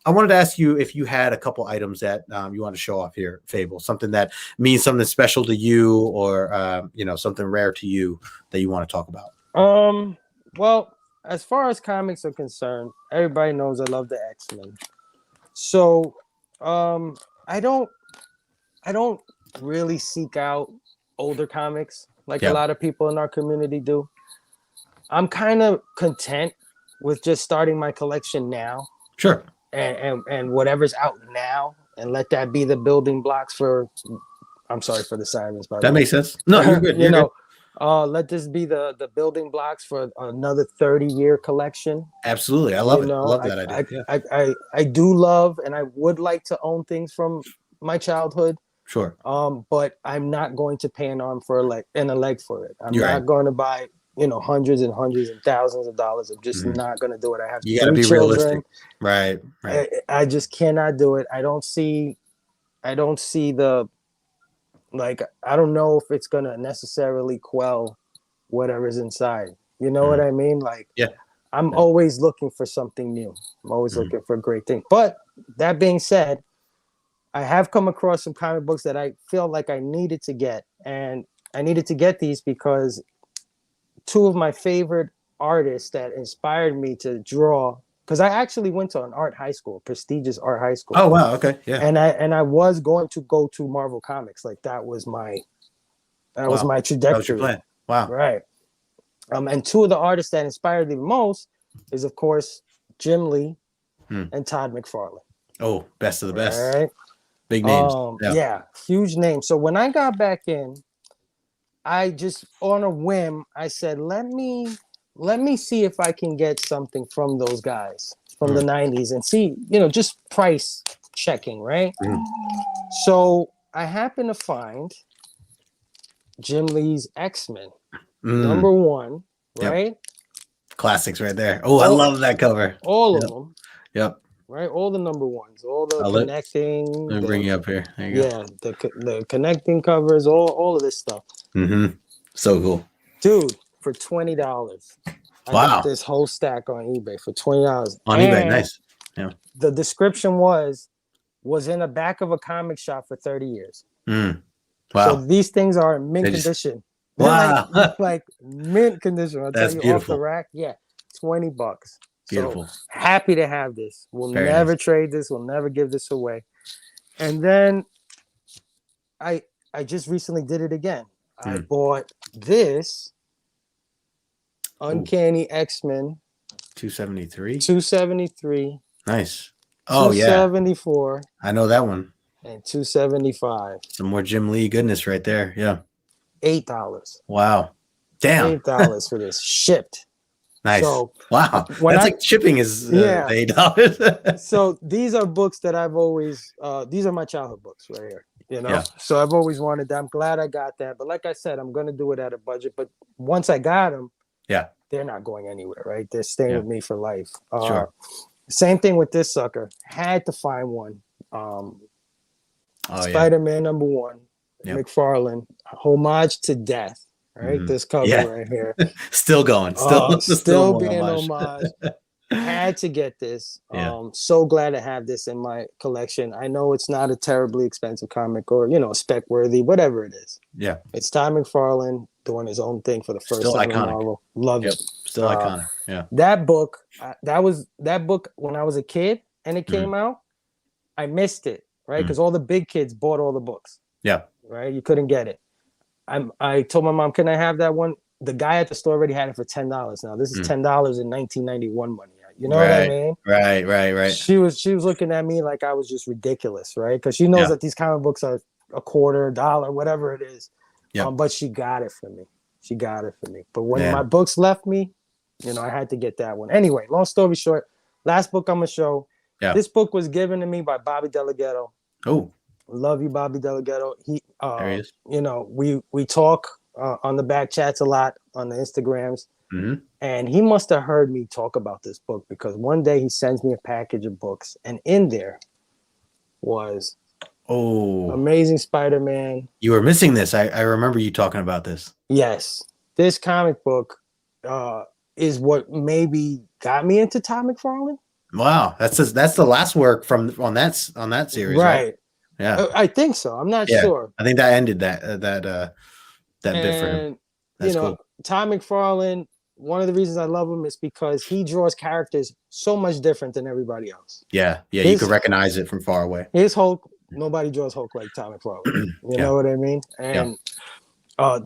I wanted to ask you if you had a couple items that you want to show off here, Phable, something that means something special to you, or something rare to you that you want to talk about. Well, as far as comics are concerned, everybody knows I love the X-Men. So I don't really seek out older comics like a lot of people in our community do. I'm kind of content with just starting my collection now. Sure. And whatever's out now, and let that be the building blocks for. I'm sorry for the sirens, by the way. That makes sense. No, you're good. Let this be the building blocks for another 30-year collection. Absolutely, I love it. I love that idea. I do love, and I would like to own things from my childhood. Sure. But I'm not going to pay an arm and a leg for it. I'm not going to buy hundreds and hundreds and thousands of dollars. I'm just not going to do it. I have you got to be realistic. Right. I just cannot do it. I don't see the, I don't know if it's going to necessarily quell whatever's inside. You know what I mean? I'm always looking for something new. I'm always looking for great things. But that being said, I have come across some comic books that I feel like I needed to get. And I needed to get these because two of my favorite artists that inspired me to draw, because I actually went to an art high school, prestigious art high school. Oh wow, okay, yeah. And I was going to go to Marvel Comics, that was my trajectory. That was your plan. Wow. Right. And two of the artists that inspired me the most is, of course, Jim Lee and Todd McFarlane. Oh, best of the best. All right. Big names. Yeah, huge names. So when I got back in, I just, on a whim, I said, let me see if I can get something from those guys from the 90s and see, just price checking, right? So I happened to find Jim Lee's X-Men, #1, right? Yep. Classics right there. Oh, I love that cover. All of them. Yep. Right, all the #1s, all the connecting. Let me bring you up here. There you go. The connecting covers, all of this stuff. So cool, dude. For $20, I got this whole stack on eBay for $20. On eBay, nice. Yeah. The description was in the back of a comic shop for 30 years. Wow. So these things are in mint condition. Wow. like mint condition. I'll tell you, beautiful. Off the rack. Yeah, $20. Beautiful. So happy to have this. We'll never trade this. We'll never give this away. And then I just recently did it again. I bought this Uncanny X-Men 273. 273. Nice. Oh yeah, 274. I know that one. And 275. Some more Jim Lee goodness right there. Yeah. $8. Wow. Damn. $8 for this shipped. Nice. So wow. That's like shipping is $8. So these are books that I've always these are my childhood books right here. Yeah. So I've always wanted that. I'm glad I got that. But like I said, I'm gonna do it at a budget. But once I got them, they're not going anywhere, right? They're staying with me for life. Sure. Same thing with this sucker. Had to find one. Spider-Man #1, McFarlane, homage to death. Right, this cover right here, still going, still being homage. Had to get this. So glad to have this in my collection. I know it's not a terribly expensive comic or spec worthy, whatever it is. Yeah, it's Todd McFarlane doing his own thing for the first time in Marvel. Love it. Still iconic. Yeah, that book. That book when I was a kid and it came out. I missed it, right? Because all the big kids bought all the books. Yeah, right. You couldn't get it. I told my mom, can I have that one? The guy at the store already had it for $10. Now this is $10 in 1991 money. You know what I mean? Right. She was looking at me like I was just ridiculous, right? Because she knows that these comic books are $0.25, $1, whatever it is. Yeah. But she got it for me. But when my books left me, I had to get that one. Anyway, long story short, last book I'm gonna show. Yeah. This book was given to me by Bobby Delgado. Oh. Love you, Bobby Delgado. There he is. We talk on the back chats a lot on the Instagrams, and he must have heard me talk about this book because one day he sends me a package of books, and in there was Amazing Spider-Man. You were missing this. I remember you talking about this. Yes, this comic book is what maybe got me into Todd McFarlane. Wow, that's the last work on that series, right? Yeah, I think so. I'm not sure. I think that ended that bit for him. That's cool. Todd McFarlane. One of the reasons I love him is because he draws characters so much different than everybody else. Yeah, you could recognize it from far away. His Hulk. Nobody draws Hulk like Todd McFarlane. You know what I mean? And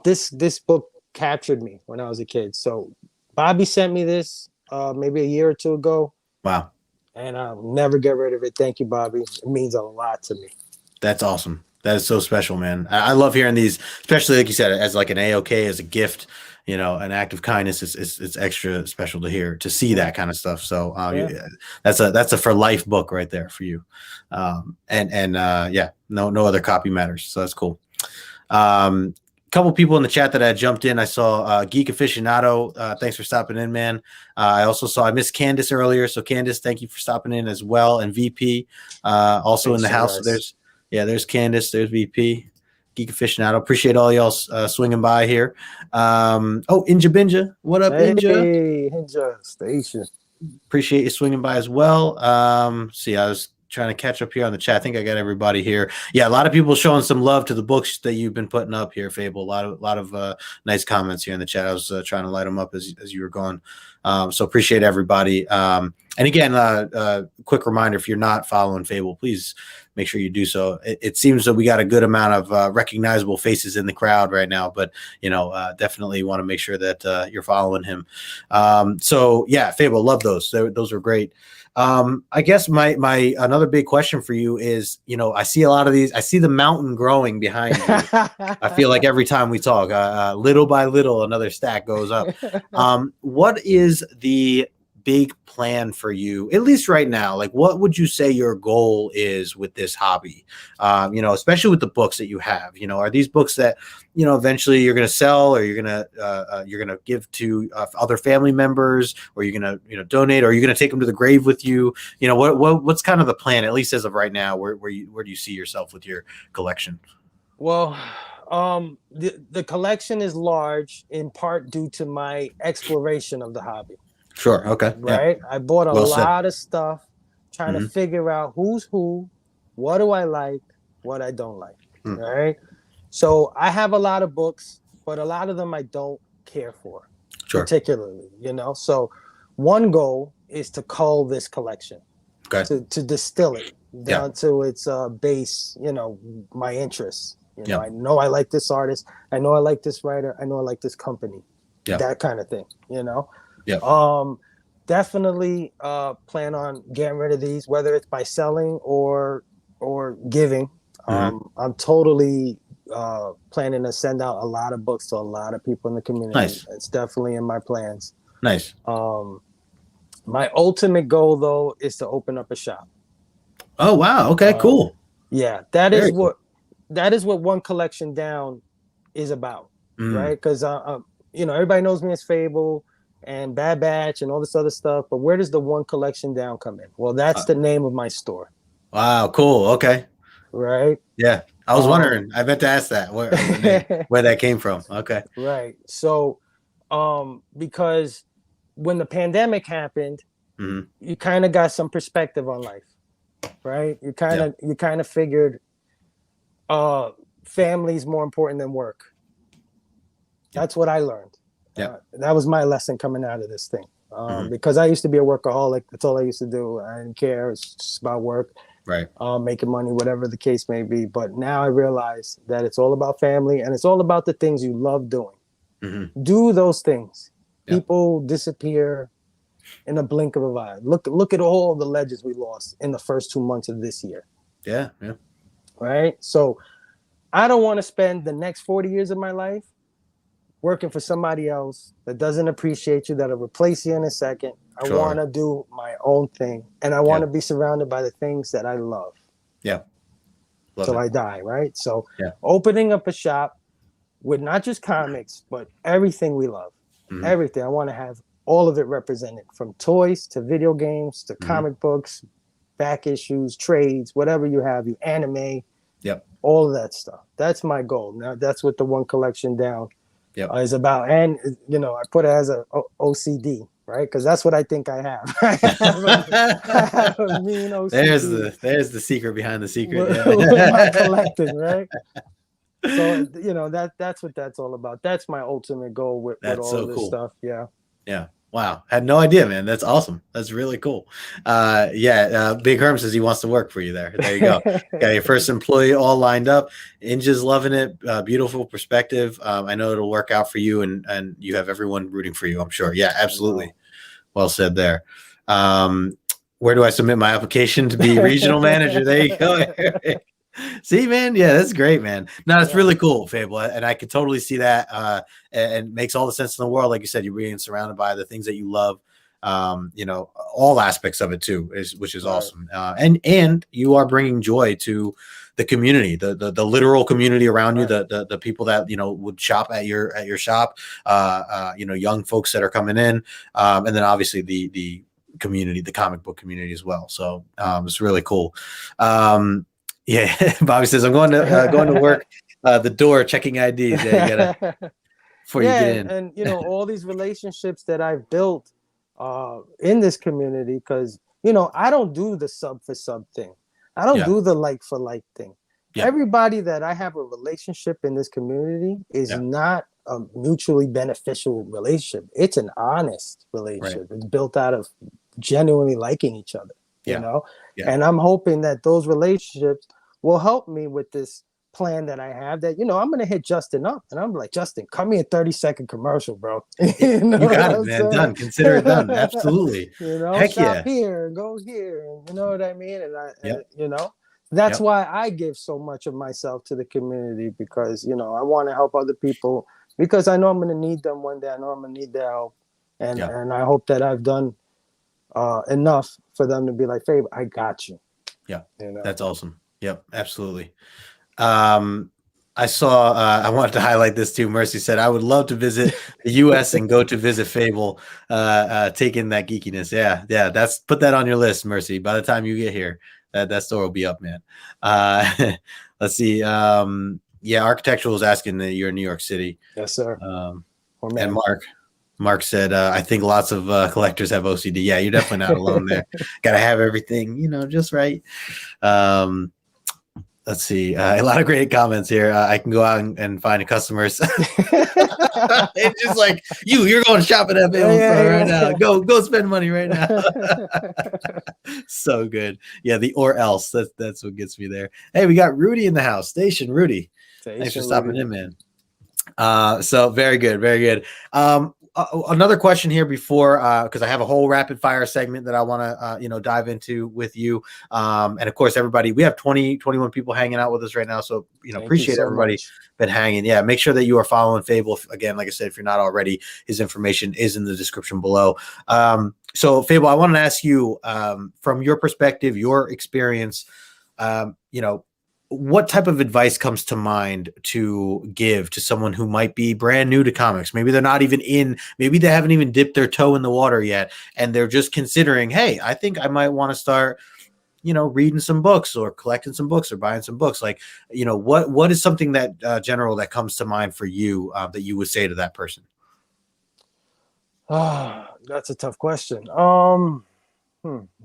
this book captured me when I was a kid. So Bobby sent me this maybe a year or two ago. Wow. And I'll never get rid of it. Thank you, Bobby. It means a lot to me. That's awesome. That is so special, man. I love hearing these, especially like you said, as like an A-OK, as a gift, an act of kindness. It's extra special to see that kind of stuff. So that's a for life book right there for you. No other copy matters. So that's cool. Couple people in the chat that I jumped in. I saw Geek Aficionado. Thanks for stopping in, man. I missed Candace earlier. So Candace, thank you for stopping in as well. And VP also in the house. So there's Candace. There's VP. Geek Aficionado. Appreciate all y'all swinging by here. Inja Binja. What up, Inja? Hey, Inja Station. Appreciate you swinging by as well. I was trying to catch up here on the chat. I think I got everybody here. Yeah, a lot of people showing some love to the books that you've been putting up here, Phable. A lot of nice comments here in the chat. I was trying to light them up as you were going. So appreciate everybody. And again, quick reminder, if you're not following Phable, please make sure you do so. It seems that we got a good amount of recognizable faces in the crowd right now, but definitely want to make sure that you're following him. Phable, love those. Those are great. I guess my another big question for you is, I see a lot of these. I see the mountain growing behind you. I feel like every time we talk, little by little, another stack goes up. What is the big plan for you, at least right now? Like, what would you say your goal is with this hobby? Especially with the books that you have. Are these books that eventually you're going to sell, or you're going to give to other family members, or you're going to donate, or you're going to take them to the grave with you? What's kind of the plan, at least as of right now? Where do you see yourself with your collection? Well, the collection is large in part due to my exploration of the hobby. Sure. Okay. Right. Yeah. I bought a lot of stuff, trying to figure out who's who, what do I like, what I don't like. Right. So I have a lot of books, but a lot of them I don't care for, particularly. So one goal is to cull this collection, to distill it down to its base. My interests. I know I like this artist. I know I like this writer. I know I like this company. Yeah. That kind of thing. Yeah. definitely plan on getting rid of these, whether it's by selling or giving. I'm totally planning to send out a lot of books to a lot of people in the community. Nice. It's definitely in my plans. Nice. My ultimate goal, though, is to open up a shop. Oh wow. Okay. Cool. Yeah, Very cool. that is what One Collection Down is about, right? Because everybody knows me as Phable and Bad Batch and all this other stuff, but where does the One Collection Down come in? Well, that's the name of my store. Wow. Cool. Okay. Right. Yeah. I was wondering. I meant to ask that where that came from. Okay. Right. So, because when the pandemic happened, you kind of got some perspective on life, right? You kind of figured, family's more important than work. That's what I learned. Yeah. That was my lesson coming out of this thing. Because I used to be a workaholic. That's all I used to do. I didn't care. It's just about work. Right. Making money, whatever the case may be. But now I realize that it's all about family and it's all about the things you love doing. Do those things. People disappear in a blink of an eye. Look at all the legends we lost in the first 2 months of this year. Yeah. Yeah. Right. So I don't want to spend the next 40 years of my life working for somebody else that doesn't appreciate you, that'll replace you in a second. I want to do my own thing, and I want to be surrounded by the things that I love. Yeah. Till I die, right? So opening up a shop with not just comics, but everything we love. Everything. I want to have all of it represented, from toys to video games to comic books, back issues, trades, whatever you have, you anime, all of that stuff. That's my goal. Now, that's what the One Collection Down is about. And, I put it as a OCD, right? Because that's what I think I have. I have a mean OCD. There's the secret behind the secret. With my collecting, right? So, that's what that's all about. That's my ultimate goal with all of this stuff. Yeah. Yeah. Wow. Had no idea, man. That's awesome. That's really cool. Big Herm says he wants to work for you there. There you go. Got your first employee all lined up. Inja's loving it. Beautiful perspective. I know it'll work out for you, and you have everyone rooting for you, I'm sure. Yeah, absolutely. Well said there. Where do I submit my application to be regional manager? There you go. See, man, yeah, that's great, man. No, it's really cool, Phable, and I could totally see that, and makes all the sense in the world. Like you said, you're being surrounded by the things that you love, all aspects of it too, which is awesome. And you are bringing joy to the community, the literal community around you, the people that would shop at your shop, young folks that are coming in, and then obviously the community, the comic book community as well. So it's really cool. Yeah, Bobby says I'm going to work the door checking IDs. Yeah, you gotta before you get in. And all these relationships that I've built in this community, because I don't do the sub for sub thing. I don't do the like for like thing. Everybody that I have a relationship in this community is not a mutually beneficial relationship. It's an honest relationship. It's built out of genuinely liking each other. And I'm hoping that those relationships will help me with this plan that I have, that I'm going to hit Justin up, and I'm like, Justin, cut me a 30-second commercial, bro. You got it, man. Done. Consider it done. Absolutely. Heck shop here, go here, and you know what I mean. And that's why I give so much of myself to the community, because I want to help other people, because I know I'm going to need them one day. I know I'm going to need their help, and I hope that I've done enough for them to be like, Fabe, I got you. Yeah, that's awesome. Yep, absolutely. I saw, I wanted to highlight this too. Mercy said, I would love to visit the US and go to visit Phable, take in that geekiness. Yeah. Put that on your list, Mercy. By the time you get here, that store will be up, man. Let's see. Architectural is asking that you're in New York City. Yes, sir. And Mark said, I think lots of collectors have OCD. Yeah, you're definitely not alone there. Got to have everything, just right. Let's see. A lot of great comments here. I can go out and find customers. It's just like you're going shopping at Phable store right now. Go spend money right now. So good. Yeah, the or else. That's what gets me there. Hey, we got Rudy in the house. Station Rudy. Thanks for stopping in, man. So very good, very good. another question here before, because I have a whole rapid fire segment that I want to, dive into with you. And of course, everybody, we have 21 people hanging out with us right now. So, appreciate everybody been hanging. Yeah. Make sure that you are following Phable. Again, like I said, if you're not already, his information is in the description below. So Phable, I want to ask you, from your perspective, your experience, what type of advice comes to mind to give to someone who might be brand new to comics? Maybe they're not even maybe they haven't even dipped their toe in the water yet, and they're just considering, hey, I think I might want to start, reading some books or collecting some books or buying some books. Like, what is something that general that comes to mind for you that you would say to that person? That's a tough question.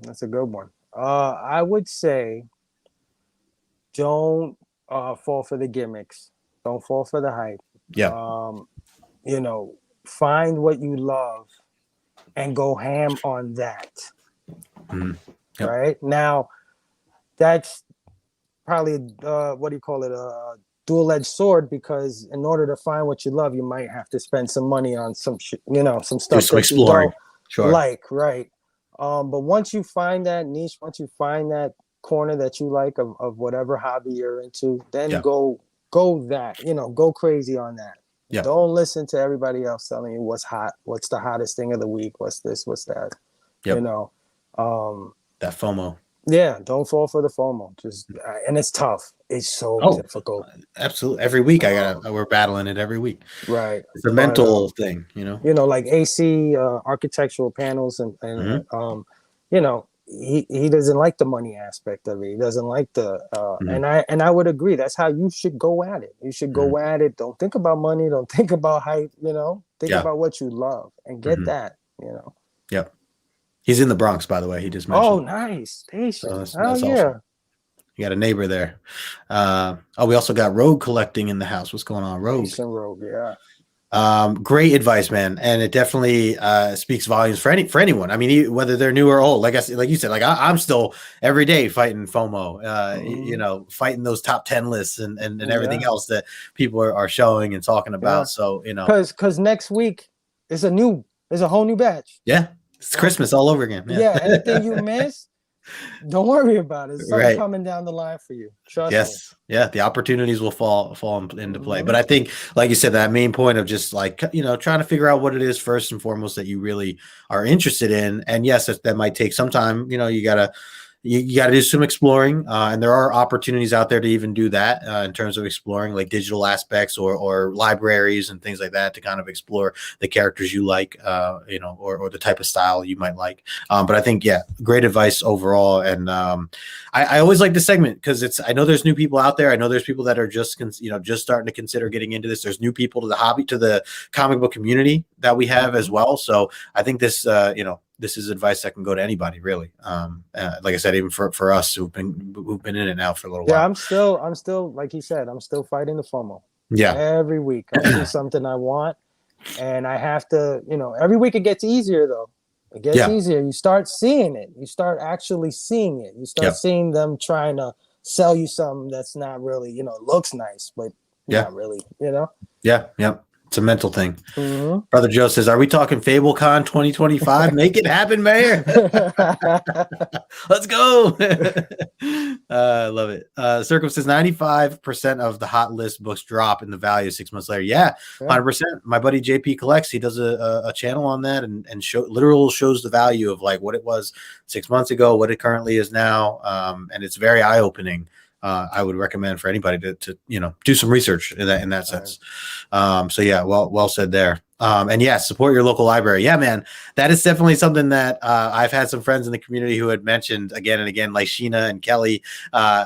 That's a good one. I would say, don't fall for the gimmicks. Don't fall for the hype. Yeah. Find what you love and go ham on that. Mm-hmm. Yep. Right now, that's probably what do you call it? A dual-edged sword, because in order to find what you love, you might have to spend some money on some some stuff that exploring. You don't like, right? But once you find that niche, once you find that corner that you like of whatever hobby you're into, then go that, go crazy on that. Yeah. Don't listen to everybody else telling you what's hot, what's the hottest thing of the week, what's this, what's that. Yep. That FOMO. Yeah, don't fall for the FOMO. And it's tough. It's so difficult. Absolutely. Every week we're battling it every week. Right. It's a mental thing, like AC architectural panels and he doesn't like the money aspect of it. He doesn't like the and I would agree. That's how you should go at it. You should go at it. Don't think about money. Don't think about hype. Think about what you love and get that. Yep. He's in the Bronx, by the way. He just mentioned. Oh, nice. Patient. So that's awesome. You got a neighbor there. We also got Rogue collecting in the house. What's going on, Rogue? Rogue, yeah. Great advice, man, and it definitely speaks volumes for anyone. I mean, whether they're new or old. Like you said, I'm still every day fighting FOMO. Fighting those top 10 lists and everything else that people are showing and talking about. So because next week is a whole new batch. Yeah, it's Christmas all over again. Yeah, anything you miss, don't worry about it. It's something coming down the line for you. Trust me. Yeah, the opportunities will fall into play. But I think, like you said, that main point of just trying to figure out what it is first and foremost that you really are interested in. And yes, that might take some time. You gotta do some exploring, and there are opportunities out there to even do that in terms of exploring like digital aspects or libraries and things like that to kind of explore the characters you like, or the type of style you might like. But I think, great advice overall. And I always like this segment because I know there's new people out there. I know there's people that are just starting to consider getting into this. There's new people to the comic book community that we have as well. So I think this, this is advice that can go to anybody, really. Like I said, even for us who've been in it now for a little while. Yeah, I'm still, like he said, I'm still fighting the FOMO. Yeah, every week I see something I want, and I have to, every week it gets easier though. It gets easier. You start seeing it. You start actually seeing it. You start seeing them trying to sell you something that's not really, looks nice, but not really, Yeah. It's a mental thing. Brother Joe says, are we talking FableCon 2025? Make it happen, man. Let's go. I love it. Circum says 95% of the hot list books drop in the value 6 months later. Yeah, 100%. My buddy JP collects. He does a channel on that and literal shows the value of like what it was 6 months ago, what it currently is now. And it's very eye-opening. I would recommend for anybody to do some research in that sense. So yeah, well said there. And yeah, support your local library. Yeah, man, that is definitely something that I've had some friends in the community who had mentioned again and again, like Sheena and Kelly,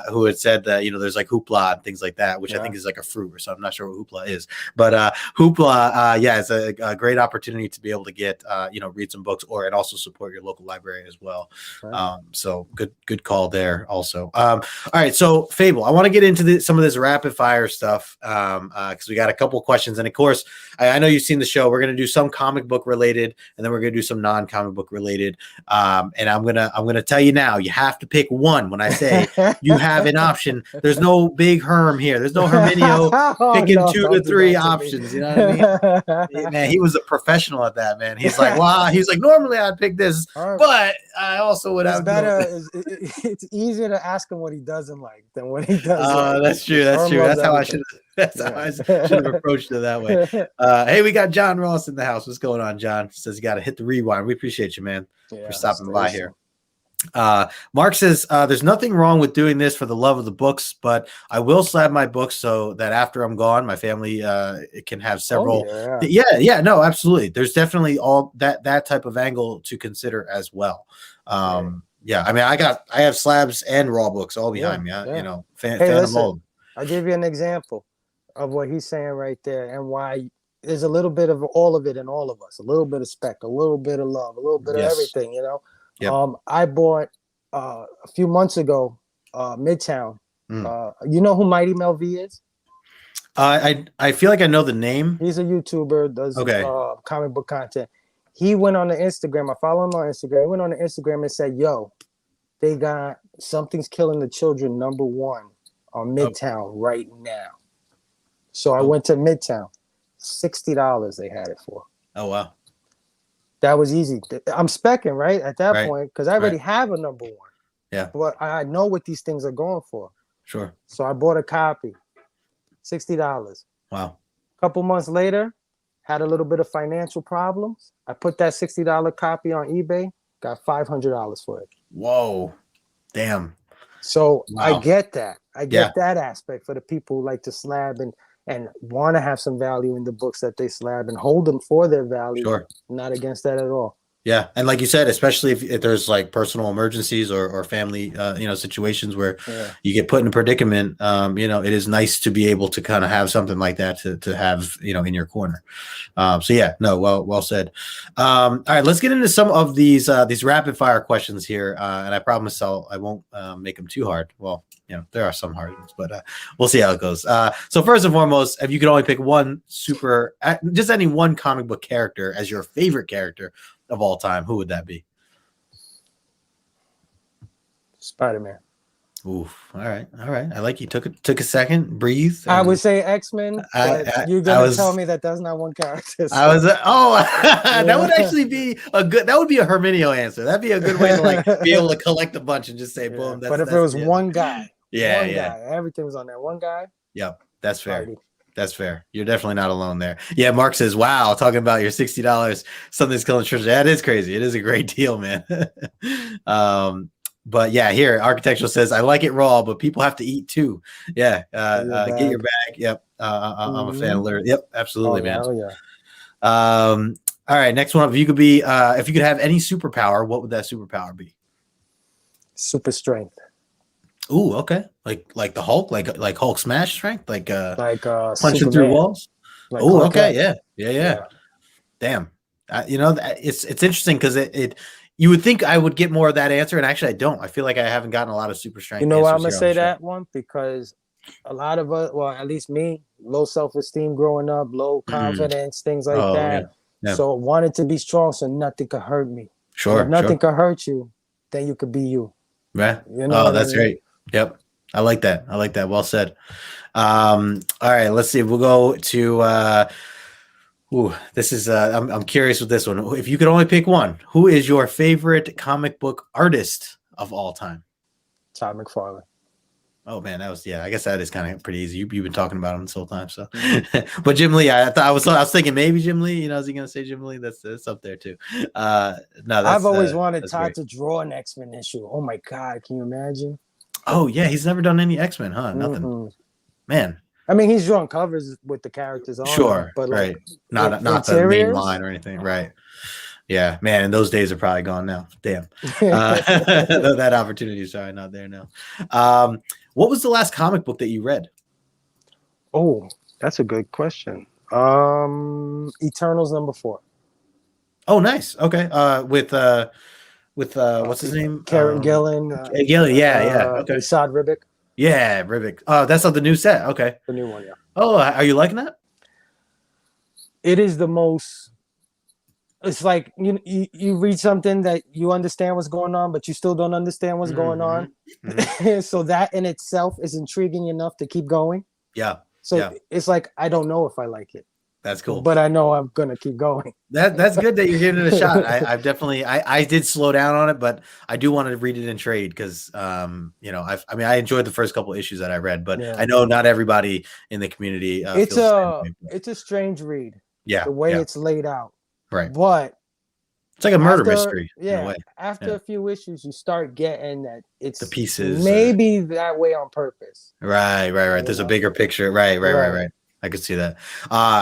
who had said that, there's like Hoopla and things like that, which I think is like a fruit or so. I'm not sure what Hoopla is, but Hoopla, it's a great opportunity to be able to get, read some books and also support your local library as well. So good call there also. All right. So Phable, I want to get into some of this rapid fire stuff because we got a couple questions. And of course, I know you've seen the show show. We're gonna do some comic book related, and then we're gonna do some non-comic book related. And I'm gonna tell you now, you have to pick one. When I say you have an option, there's no big Herm here. There's no Herminio picking 2 to 3 options. You know what I mean? Man, he was a professional at that, man. He's like, wow. He's like, normally I'd pick this, but I also would have better. It's easier to ask him what he doesn't like than what he does. Like. That's true. That's true. That's how I should. That's how I should have approached it that way. Hey, we got John Ross in the house. What's going on, John? Says you got to hit the rewind. We appreciate you, man, for stopping by here. Mark says there's nothing wrong with doing this for the love of the books, but I will slab my books so that after I'm gone, my family can have several. No, absolutely. There's definitely all that type of angle to consider as well. Yeah, I mean, I have slabs and raw books all behind me. You know, fan of all. I'll give you an example of what he's saying right there, and why there's a little bit of all of it in all of us. A little bit of spec, a little bit of love, a little bit of everything. You know. Yep. I bought a few months ago Midtown. You know who Mighty Mel V is? I feel like I know the name. He's a YouTuber, does comic book content. He went on the Instagram. I follow him on Instagram. He went on the Instagram and said, "Yo, they got Something's Killing the Children #1 on Midtown right now." So I went to Midtown. $60 they had it for. Oh wow. That was easy. I'm specking right at that point because I already have a #1. Yeah. But I know what these things are going for. Sure. So I bought a copy. $60. Wow. A couple months later, had a little bit of financial problems. I put that $60 copy on eBay, got $500 for it. Whoa. Damn. So I get that. I get that aspect for the people who like to slab and want to have some value in the books that they slab and hold them for their value. Sure. Not against that at all. Yeah. And like you said, especially if there's like personal emergencies or family, situations where you get put in a predicament, it is nice to be able to kind of have something like that to have, in your corner. Well said. All right, let's get into some of these rapid fire questions here. And I promise I won't make them too hard. Well, there are some hard ones, but we'll see how it goes. So first and foremost, if you could only pick just any one comic book character as your favorite character of all time, who would that be? Spider-Man. Oof. All right. I like you took a second, breathe. I would say X-Men, but you're gonna tell me that's not one character. So. That would actually be that would be a Herminio answer. That'd be a good way to be able to collect a bunch and just say boom. But if it was one guy, guy, everything was on that one guy. Yep, that's fair. That's fair. You're definitely not alone there. Yeah, Mark says, wow, talking about your $60, Something's Killing the Children. That is crazy. It is a great deal, man. But yeah, here, Architectural says, I like it raw, but people have to eat too. Yeah, get your bag. Yep. I'm a fan of literally. Yep, absolutely, man. All right, next one. If you could have any superpower, what would that superpower be? Super strength. Ooh, okay. Like the Hulk, like Hulk smash strength, like punching Superman. through walls. Like oh, okay, yeah. Damn, it's interesting because it you would think I would get more of that answer, and actually I don't. I feel like I haven't gotten a lot of super strength. You know why I'm gonna say that one? Because a lot of us, well, at least me, low self-esteem growing up, low confidence, things like that. Yeah. So wanted to be strong, so nothing could hurt me. Sure. If nothing could hurt you, then you could be you. Right. That's great. Yep. I like that. Well said. All right, let's see. We'll go to this is I'm curious with this one. If you could only pick one, who is your favorite comic book artist of all time? Todd McFarlane. Oh man, that was I guess that is kind of pretty easy. You've been talking about him this whole time, so. But Jim Lee, I was thinking maybe Jim Lee. Is he gonna say Jim Lee? That's up there too. No, I've always wanted Todd to draw an X-Men issue. Oh my God, can you imagine? Oh yeah, he's never done any X-Men, huh? Nothing. Man. I mean, he's drawn covers with the characters on. Sure, but right. Not the main line or anything, right? Yeah, man. And those days are probably gone now. Damn. That opportunity is probably not there now. What was the last comic book that you read? Oh, that's a good question. Eternals #4. Oh, nice. Okay. With what's his name? Karen Gillan. Gillan, yeah. Okay. Saad Ribic. Yeah, Ribic. Oh, that's on the new set. Okay. The new one, yeah. Oh, are you liking that? it is the most. It's like you read something that you understand what's going on, but you still don't understand what's going on. So that in itself is intriguing enough to keep going. Yeah. So it's like I don't know if I like it. That's cool. But I know I'm gonna keep going. That's good that you're giving it a shot. I've definitely I did slow down on it, but I do want to read it in trade because I enjoyed the first couple issues that I read, but I know not everybody in the community. It's a strange read. Yeah, the way it's laid out. Right, but it's like a murder mystery. Yeah, in a way. After a few issues, you start getting that it's the pieces maybe that way on purpose. Right. There's a bigger picture. Right. I could see that.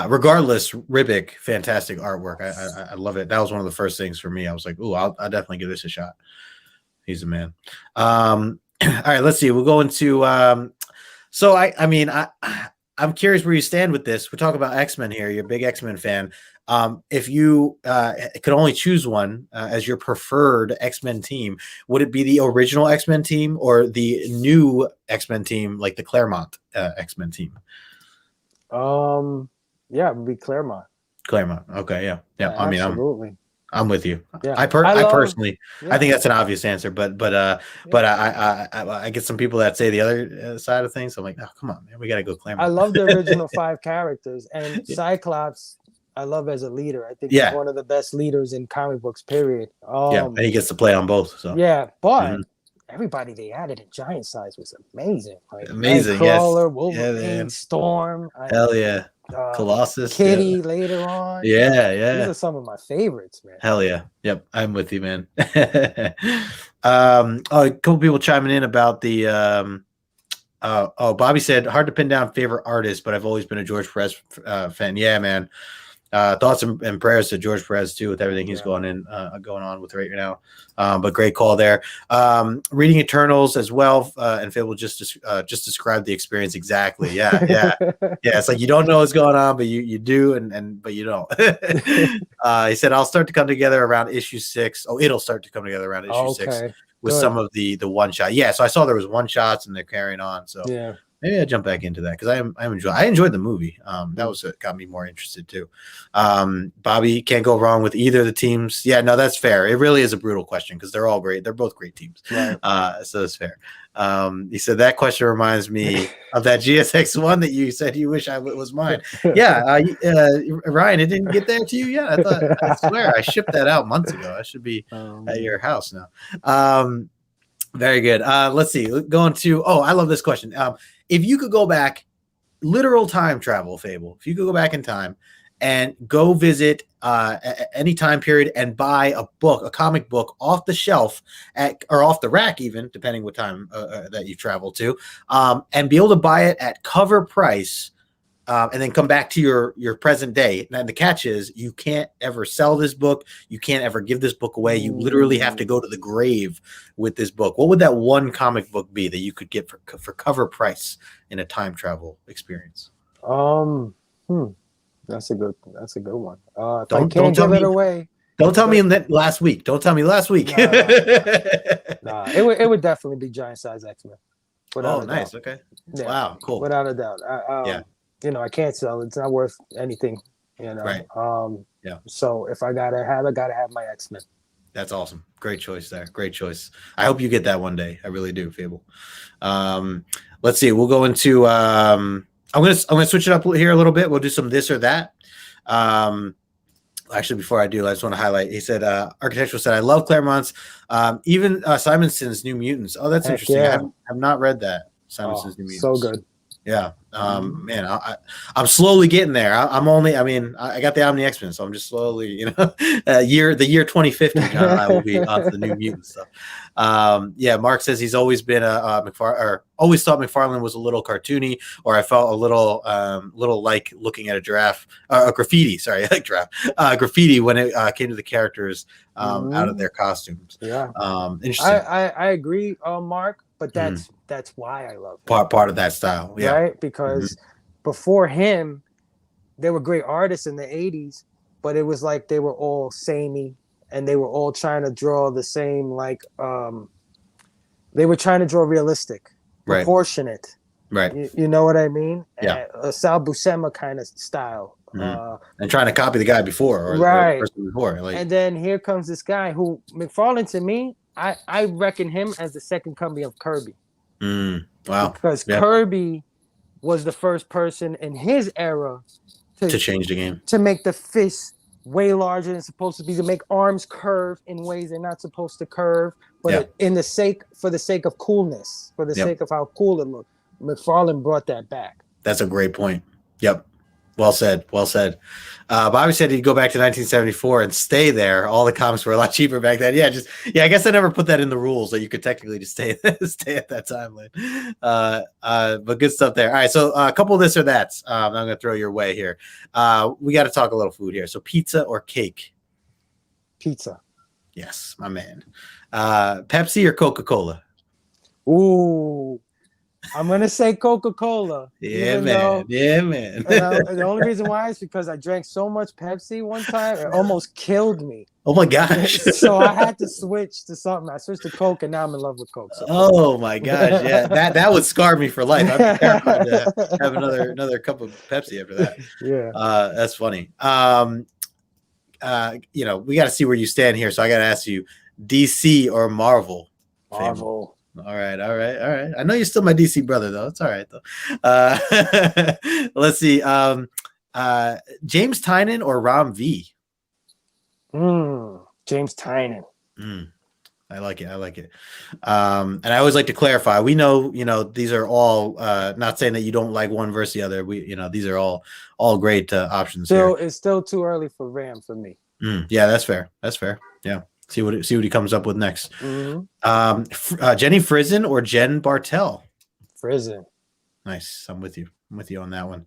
Regardless, Ribic, fantastic artwork. I love it. That was one of the first things for me. I was like, "Ooh, I'll definitely give this a shot." He's a man. All right, let's see. We'll go into. So I'm curious where you stand with this. We're talking about X-Men here. You're a big X-Men fan. If you could only choose one as your preferred X-Men team, would it be the original X-Men team or the new X-Men team, like the Claremont X-Men team? Yeah, it would be Claremont. Okay, yeah. I mean, absolutely. I'm with you. Yeah. I personally, I think that's an obvious answer, but I get some people that say the other side of things. So I'm like, oh, come on, man, we got to go Claremont. I love the original 5 characters, and Cyclops I love as a leader. I think he's one of the best leaders in comic books, period. And he gets to play on both. So but everybody they added in giant size was amazing. Like amazing, Nightcrawler, Wolverine, Storm. Hell yeah. Colossus, Kitty later on. Yeah. These are some of my favorites, man. Hell yeah. Yep, I'm with you, man. A couple people chiming in about the Bobby said hard to pin down favorite artist, but I've always been a George Perez fan. Yeah, man. Thoughts and prayers to George Perez too, with everything he's going on with right now. But great call there. Reading Eternals as well, and Phable just described the experience exactly. Yeah. It's like you don't know what's going on, but you do, but you don't. He said I'll start to come together around issue 6. Oh, it'll start to come together around issue 6 with some of the one shot. Yeah, so I saw there was one shots and they're carrying on. So maybe I jump back into that because I enjoyed the movie. That was got me more interested too. Bobby, can't go wrong with either of the teams. Yeah, no, that's fair. It really is a brutal question because they're all great. They're both great teams. Right. So that's fair. He said that question reminds me of that GSX one that you said you wish was mine. Yeah, Ryan, it didn't get there to you yet. I swear I shipped that out months ago. I should be at your house now. Very good. Let's see. Going to I love this question. If you could go back, literal time travel, Phable, if you could go back in time and go visit any time period and buy a comic book off the shelf or off the rack, even depending what time that you travel to, and be able to buy it at cover price, and then come back to your present day. And the catch is you can't ever sell this book. You can't ever give this book away. You literally have to go to the grave with this book. What would that one comic book be that you could get for cover price in a time travel experience? That's a good one. Don't tell me away. Don't tell me that last week. Don't tell me last week. Nah, it would definitely be giant size X-Men. Nice. Okay. Yeah. Wow. Cool. Without a doubt. I can't sell it. It's not worth anything. Right. So if I gotta have my X-Men. That's awesome. Great choice there. Great choice. I hope you get that one day. I really do, Phable. Let's see. We'll go into. I'm gonna switch it up here a little bit. We'll do some this or that. Actually, before I do, I just want to highlight. He said, "Architectural said I love Claremont's, even Simonson's New Mutants." Oh, that's interesting. Yeah. I have not read that. Simonson's New Mutants. So good. Yeah. Man, I'm slowly getting there. I got the Omni X-Men, so I'm just slowly, the year 2050, John and I will be on the New Mutant stuff. Mark says he's always been always thought McFarlane was a little cartoony, or I felt a little like looking at a graffiti. Sorry, I like giraffe. Graffiti when it came to the characters out of their costumes. Yeah. Interesting. I agree, Mark, but that's why I love him. Part of that style. Yeah. Right? Because before him, there were great artists in the 80s, but it was like they were all samey and they were all trying to draw the same, they were trying to draw realistic, proportionate. Right. You know what I mean? Yeah. A Sal Buscema kind of style. And trying to copy the guy before or the Right. person before. Like, And then here comes this guy who McFarlane, to me, I reckon him as the second coming of Kirby. Wow. Because Kirby was the first person in his era to change the game, to make the fist way larger than it's supposed to be, to make arms curve in ways they're not supposed to curve, but for the sake of coolness, for the sake of how cool it looked. McFarlane brought that back. That's a great point. Yep. Well said. Well said. Bobby said he'd go back to 1974 and stay there. All the comics were a lot cheaper back then. Yeah, I guess I never put that in the rules that you could technically just stay at that timeline. But good stuff there. All right, so a couple of this or that's. I'm going to throw your way here. We got to talk a little food here. So pizza or cake? Pizza. Yes, my man. Pepsi or Coca-Cola? Ooh. I'm gonna say Coca-Cola. Yeah, man. The only reason why is because I drank so much Pepsi one time, it almost killed me. Oh my gosh! So I had to switch to something. I switched to Coke, and now I'm in love with Coke. So. Oh my gosh! Yeah, that would scar me for life. I'm terrified to have another cup of Pepsi after that. Yeah, that's funny. We got to see where you stand here. So I got to ask you, DC or Marvel? Marvel. All right. I know you're still my DC brother, though. It's all right, though. Let's see. James Tynion or Ram V? James Tynion. I like it. And I always like to clarify. We know, these are all not saying that you don't like one versus the other. These are all great options. It's still too early for Ram for me. Yeah, that's fair. Yeah. See what he comes up with next. Jenny Frizen or Jen Bartel? Frizen. Nice. I'm with you on that one.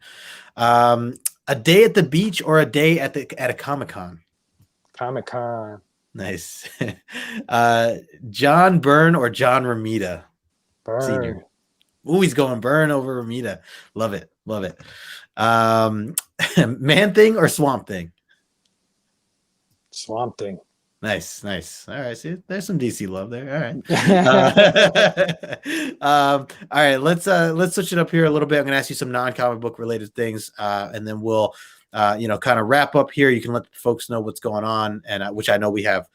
A day at the beach or a day at a Comic-Con? Comic-Con. Nice. John Byrne or John Romita? Byrne. Senior. Ooh, he's going Byrne over Romita. Love it. Man Thing or Swamp Thing? Swamp Thing. Nice. All right, see, there's some DC love there. All right. All right, let's switch it up here a little bit. I'm gonna ask you some non-comic book related things, and then we'll kind of wrap up here. You can let folks know what's going on, and which I know we got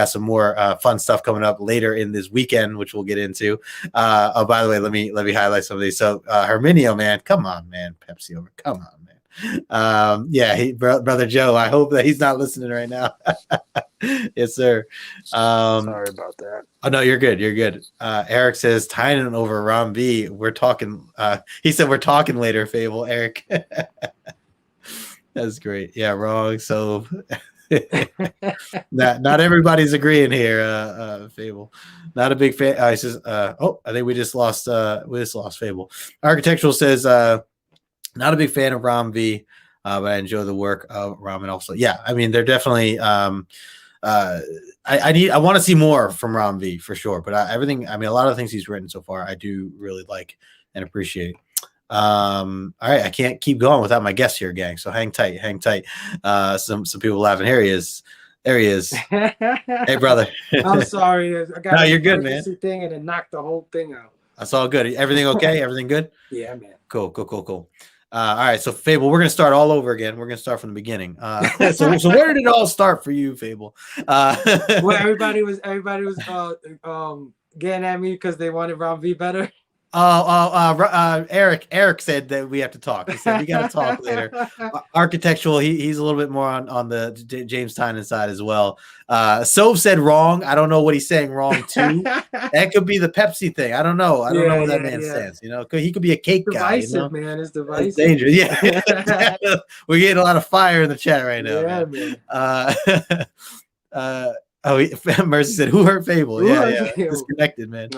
some more fun stuff coming up later in this weekend, which we'll get into. Oh, by the way, let me highlight some of these. So Herminio, man, come on, man, Pepsi over, come on, man. Brother Joe, I hope that he's not listening right now. Yes, sir. Sorry about that. Oh no, you're good. Eric says Tynan over Ron B. We're talking. He said we're talking later. Phable, Eric. That's great. Yeah, wrong. So not everybody's agreeing here. Phable, not a big fan. He says, I think we just lost Phable. Architectural says, not a big fan of Ram V, but I enjoy the work of Ramen also. Yeah, I mean, they're definitely. I want to see more from Ram V for sure. But a lot of the things he's written so far, I do really like and appreciate. All right, I can't keep going without my guest here, gang. So hang tight. Some people laughing. Here he is. There he is. Hey, brother. I'm sorry. I got you're good, man. Thing and it knocked the whole thing out. That's all good. Everything okay? Everything good? Yeah, man. Cool. All right, so Phable, we're gonna start all over again. We're gonna start from the beginning. So where did it all start for you, Phable? Well, everybody was getting at me because they wanted Ron V better. Eric said that we have to talk. He said we got to talk later. Architectural, he's a little bit more on the James Tynion side as well. Sove said wrong. I don't know what he's saying wrong too. That could be the Pepsi thing. I don't know. I don't know where that man stands. He could be a cake divisive, guy. Man, it's divisive. It's dangerous. Yeah, we're getting a lot of fire in the chat right now. Yeah, man. Mercy said, "Who hurt Phable?" Yeah, disconnected, man.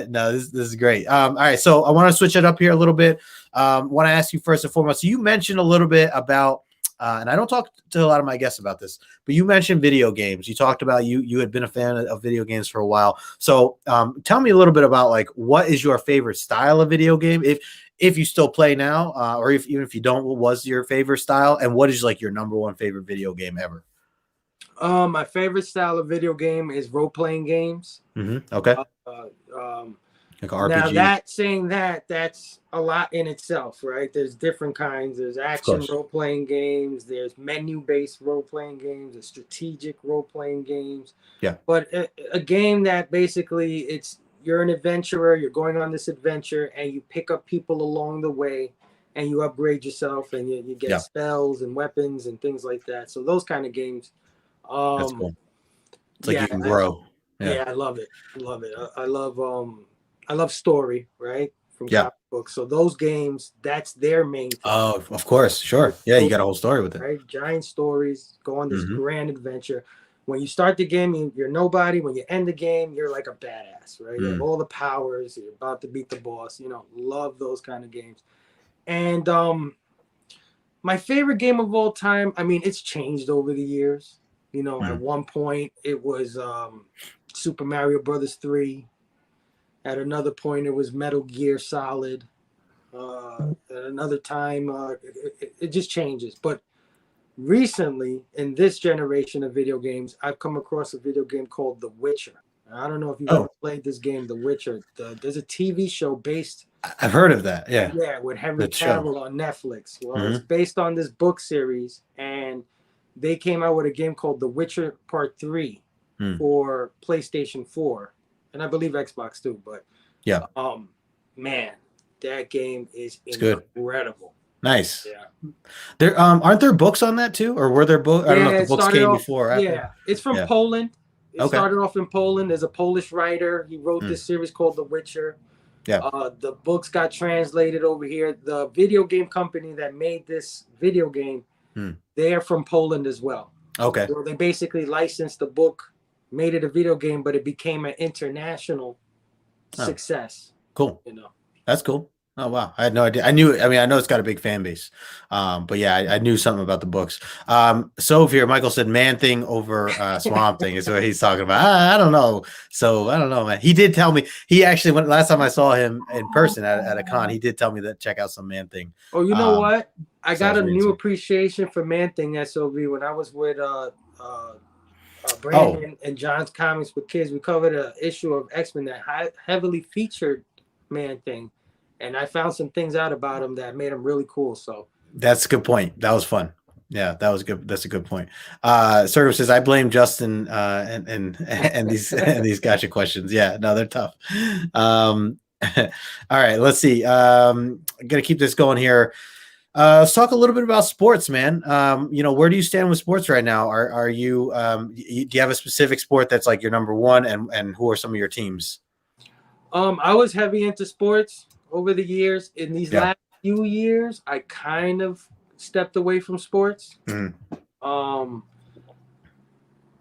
No, this is great. All right, so I want to switch it up here a little bit. Want to ask you first and foremost. So you mentioned a little bit about, and I don't talk to a lot of my guests about this, but you mentioned video games. You talked about you had been a fan of video games for a while. So tell me a little bit about what is your favorite style of video game, if you still play now, or even if you don't, what was your favorite style, and what is your number one favorite video game ever? My favorite style of video game is role-playing games. Okay. Like an Now RPG. that's a lot in itself, right? There's different kinds. There's Of action course. role-playing games. There's menu-based role-playing games. There's strategic role-playing games. Yeah. But a game that basically you're an adventurer. You're going on this adventure, and you pick up people along the way, and you upgrade yourself, and you get Yeah. spells and weapons and things like that. So those kind of games. That's cool. It's like Yeah, you can grow. yeah, I love it. Love it. I love story, right? From Yeah. comic books. So those games, that's their main thing. Oh, of course. Sure. Yeah. You got a whole story with it. Right? Giant stories, go on this grand adventure. When you start the game, you're nobody. When you end the game, you're like a badass, right? You have all the powers. You're about to beat the boss. Love those kind of games. And my favorite game of all time, I mean, it's changed over the years. At one point it was Super Mario Brothers 3. At another point it was Metal Gear Solid. At another time it just changes. But recently, in this generation of video games, I've come across a video game called The Witcher. I don't know if you've ever played this game, The Witcher. There's a TV show based. I've heard of that. Yeah. Yeah, with Henry Cavill on Netflix. Well, it's based on this book series, and they came out with a game called The Witcher Part 3 for PlayStation 4, and I believe Xbox too. But yeah, man, that game is Good. incredible. Nice. Yeah. There aren't there books on that too, or were there books? I don't know if the books came before or after. Yeah, it's from Poland. It started off in Poland. There's a Polish writer. He wrote this series called The Witcher. Yeah. The books got translated over here. The video game company that made this video game, they are from Poland as well. Okay. So they basically licensed the book, made it a video game, but it became an international success. Cool. That's cool. Oh wow, I had no idea. I know it's got a big fan base, but yeah, I knew something about the books. So here, Michael said Man Thing over Swamp Thing is what he's talking about. I don't know. So I don't know, man. He did tell me. He actually went last time I saw him in person at a con. He did tell me that check out some Man Thing. Oh, you know what? I got a new appreciation for Man Thing SOV when I was with Brandon and John's Comics with Kids. We covered an issue of X-Men that heavily featured Man Thing. And I found some things out about him that made him really cool. So that's a good point. That was fun. Yeah, that was good. That's a good point. Sergio says, I blame Justin and these gotcha questions. Yeah, no, they're tough. All right, let's see. I'm gonna keep this going here. Let's talk a little bit about sports, man. Where do you stand with sports right now? Are you do you have a specific sport that's like your number one, and who are some of your teams? I was heavy into sports over the years. In these last few years, I kind of stepped away from sports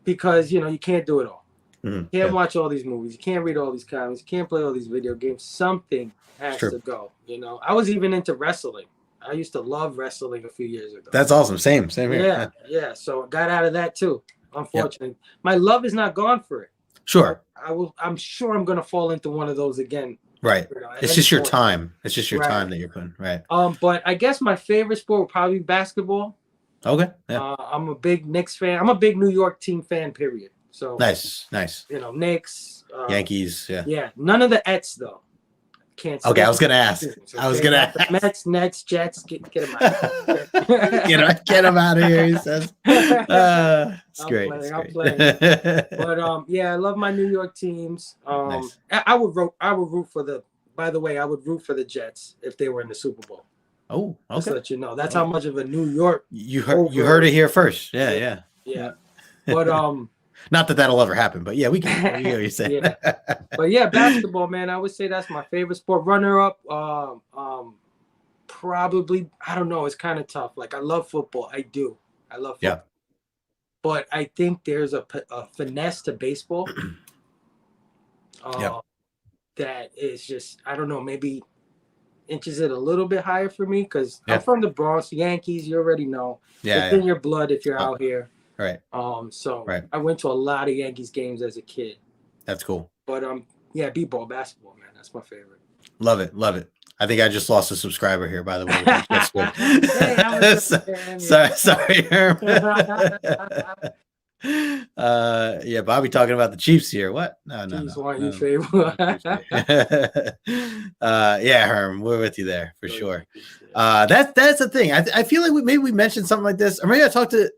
because you can't do it all. You can't watch all these movies. You can't read all these comics. You can't play all these video games. Something has to go. I was even into wrestling. I used to love wrestling a few years ago. That's awesome. Same here. Yeah. So I got out of that too. Unfortunately, my love is not gone for it. Sure. I'm sure I'm gonna fall into one of those again. Right. It's just your time. It's just your time that you're putting. Right. But I guess my favorite sport would probably be basketball. Okay. Yeah. I'm a big Knicks fan. I'm a big New York team fan. Period. So nice. Knicks. Yankees. Yeah. Yeah. None of the Ets though. Can't. Okay, I was gonna ask. Mets, Nets, Jets. Get them out. get them out of here. He says. It's great. I'm playing. But I love my New York teams. Nice. I would root for the. By the way, I would root for the Jets if they were in the Super Bowl. Oh, okay. Just to let you know, that's how much of a New York. You heard it here first. Yeah. But not that that'll ever happen, but yeah, we can. You know what you're saying. But yeah, basketball, man. I would say that's my favorite sport. Runner up, probably. I don't know. It's kind of tough. Like I love football. I do. I love football. Yeah. But I think there's a finesse to baseball. That is just, I don't know, maybe inches it a little bit higher for me because I'm from the Bronx, Yankees. You already know. It's in your blood if you're out here. Right. I went to a lot of Yankees games as a kid. That's cool. But b-ball, basketball, man. That's my favorite. Love it. I think I just lost a subscriber here, by the way. That's good. Sorry, Herm. Yeah, Bobby talking about the Chiefs here. What? No, no, Chiefs no. want you, No. Phable. Yeah, Herm, we're with you there for Go sure. Yankees, yeah. That's the thing. I feel like maybe we mentioned something like this, or maybe I talked to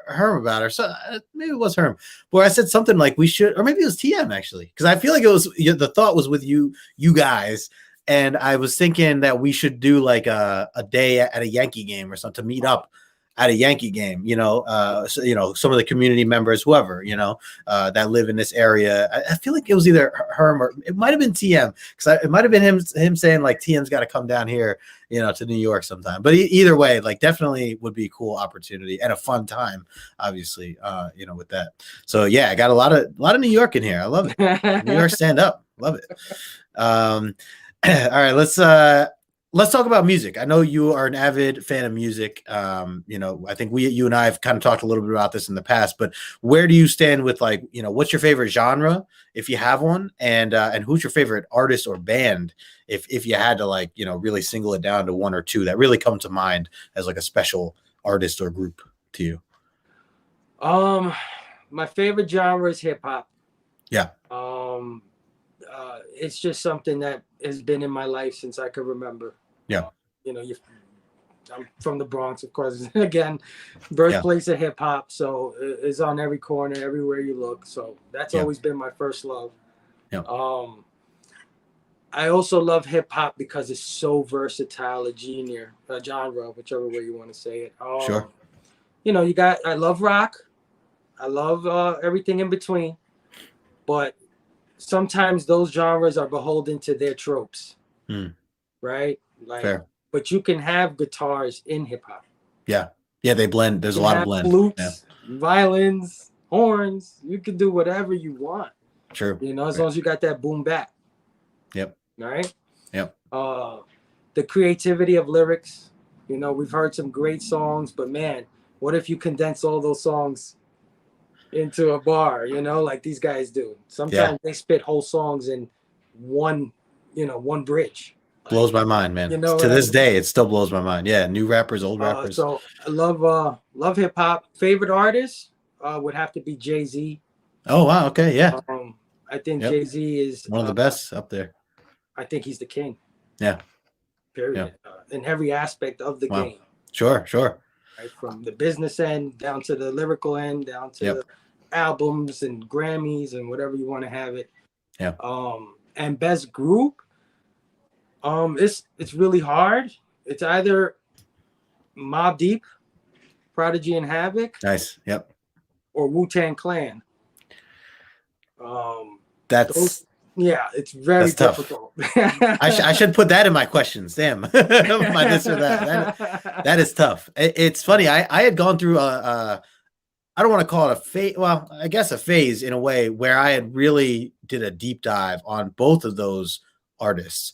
Herm about it, or so maybe it was Herm, where I said something like we should, or maybe it was TM actually, because I feel like it was the thought was with you guys, and I was thinking that we should do like a day at a Yankee game or something to meet up at a Yankee game, so, some of the community members, whoever, that live in this area. I feel like it was either Herm or it might have been TM, because it might have been him saying like TM's got to come down here, to New York sometime. But either way, like definitely would be a cool opportunity and a fun time, obviously, with that. So yeah, I got a lot of New York in here. I love it. New York stand up, love it. All right, let's talk about music. I know you are an avid fan of music. I think you and I have kind of talked a little bit about this in the past, but where do you stand with like, what's your favorite genre if you have one, and who's your favorite artist or band if you had to like, really single it down to one or two that really come to mind as like a special artist or group to you? My favorite genre is hip hop. Yeah. It's just something that has been in my life since I could remember. Yeah. I'm from the Bronx, of course. Again, birthplace of hip hop, so it's on every corner, everywhere you look. So that's always been my first love. Yeah. I also love hip hop because it's so versatile, a genre, whichever way you want to say it. Sure. I love rock. I love everything in between, but sometimes those genres are beholden to their tropes, right? Like, fair. But you can have guitars in hip hop. Yeah, they blend. There's a lot of blend. Flutes, violins, horns. You can do whatever you want. Sure. As long as you got that boom bap. Yep. Right. Yep. The creativity of lyrics. We've heard some great songs, but man, what if you condense all those songs into a bar, like these guys do? Sometimes they spit whole songs in one bridge. Blows my mind, man. To this day, it still blows my mind. Yeah, new rappers, old rappers. So I love hip hop. Favorite artist would have to be Jay-Z. Oh wow, okay, yeah. I think Jay-Z is one of the best up there. I think he's the king. Yeah. Period. Yeah. In every aspect of the game. Sure. Right, from the business end down to the lyrical end, down to the albums and Grammys and whatever you want to have it. Yeah. And best group, it's really hard. It's either Mobb Deep, Prodigy and Havoc. Nice. Yep. Or Wu-Tang Clan. It's very difficult. I should put that in my questions. Damn. My this or that. That is tough. It's funny. I had gone through I don't want to call it a phase. Well, I guess a phase in a way where I had really did a deep dive on both of those artists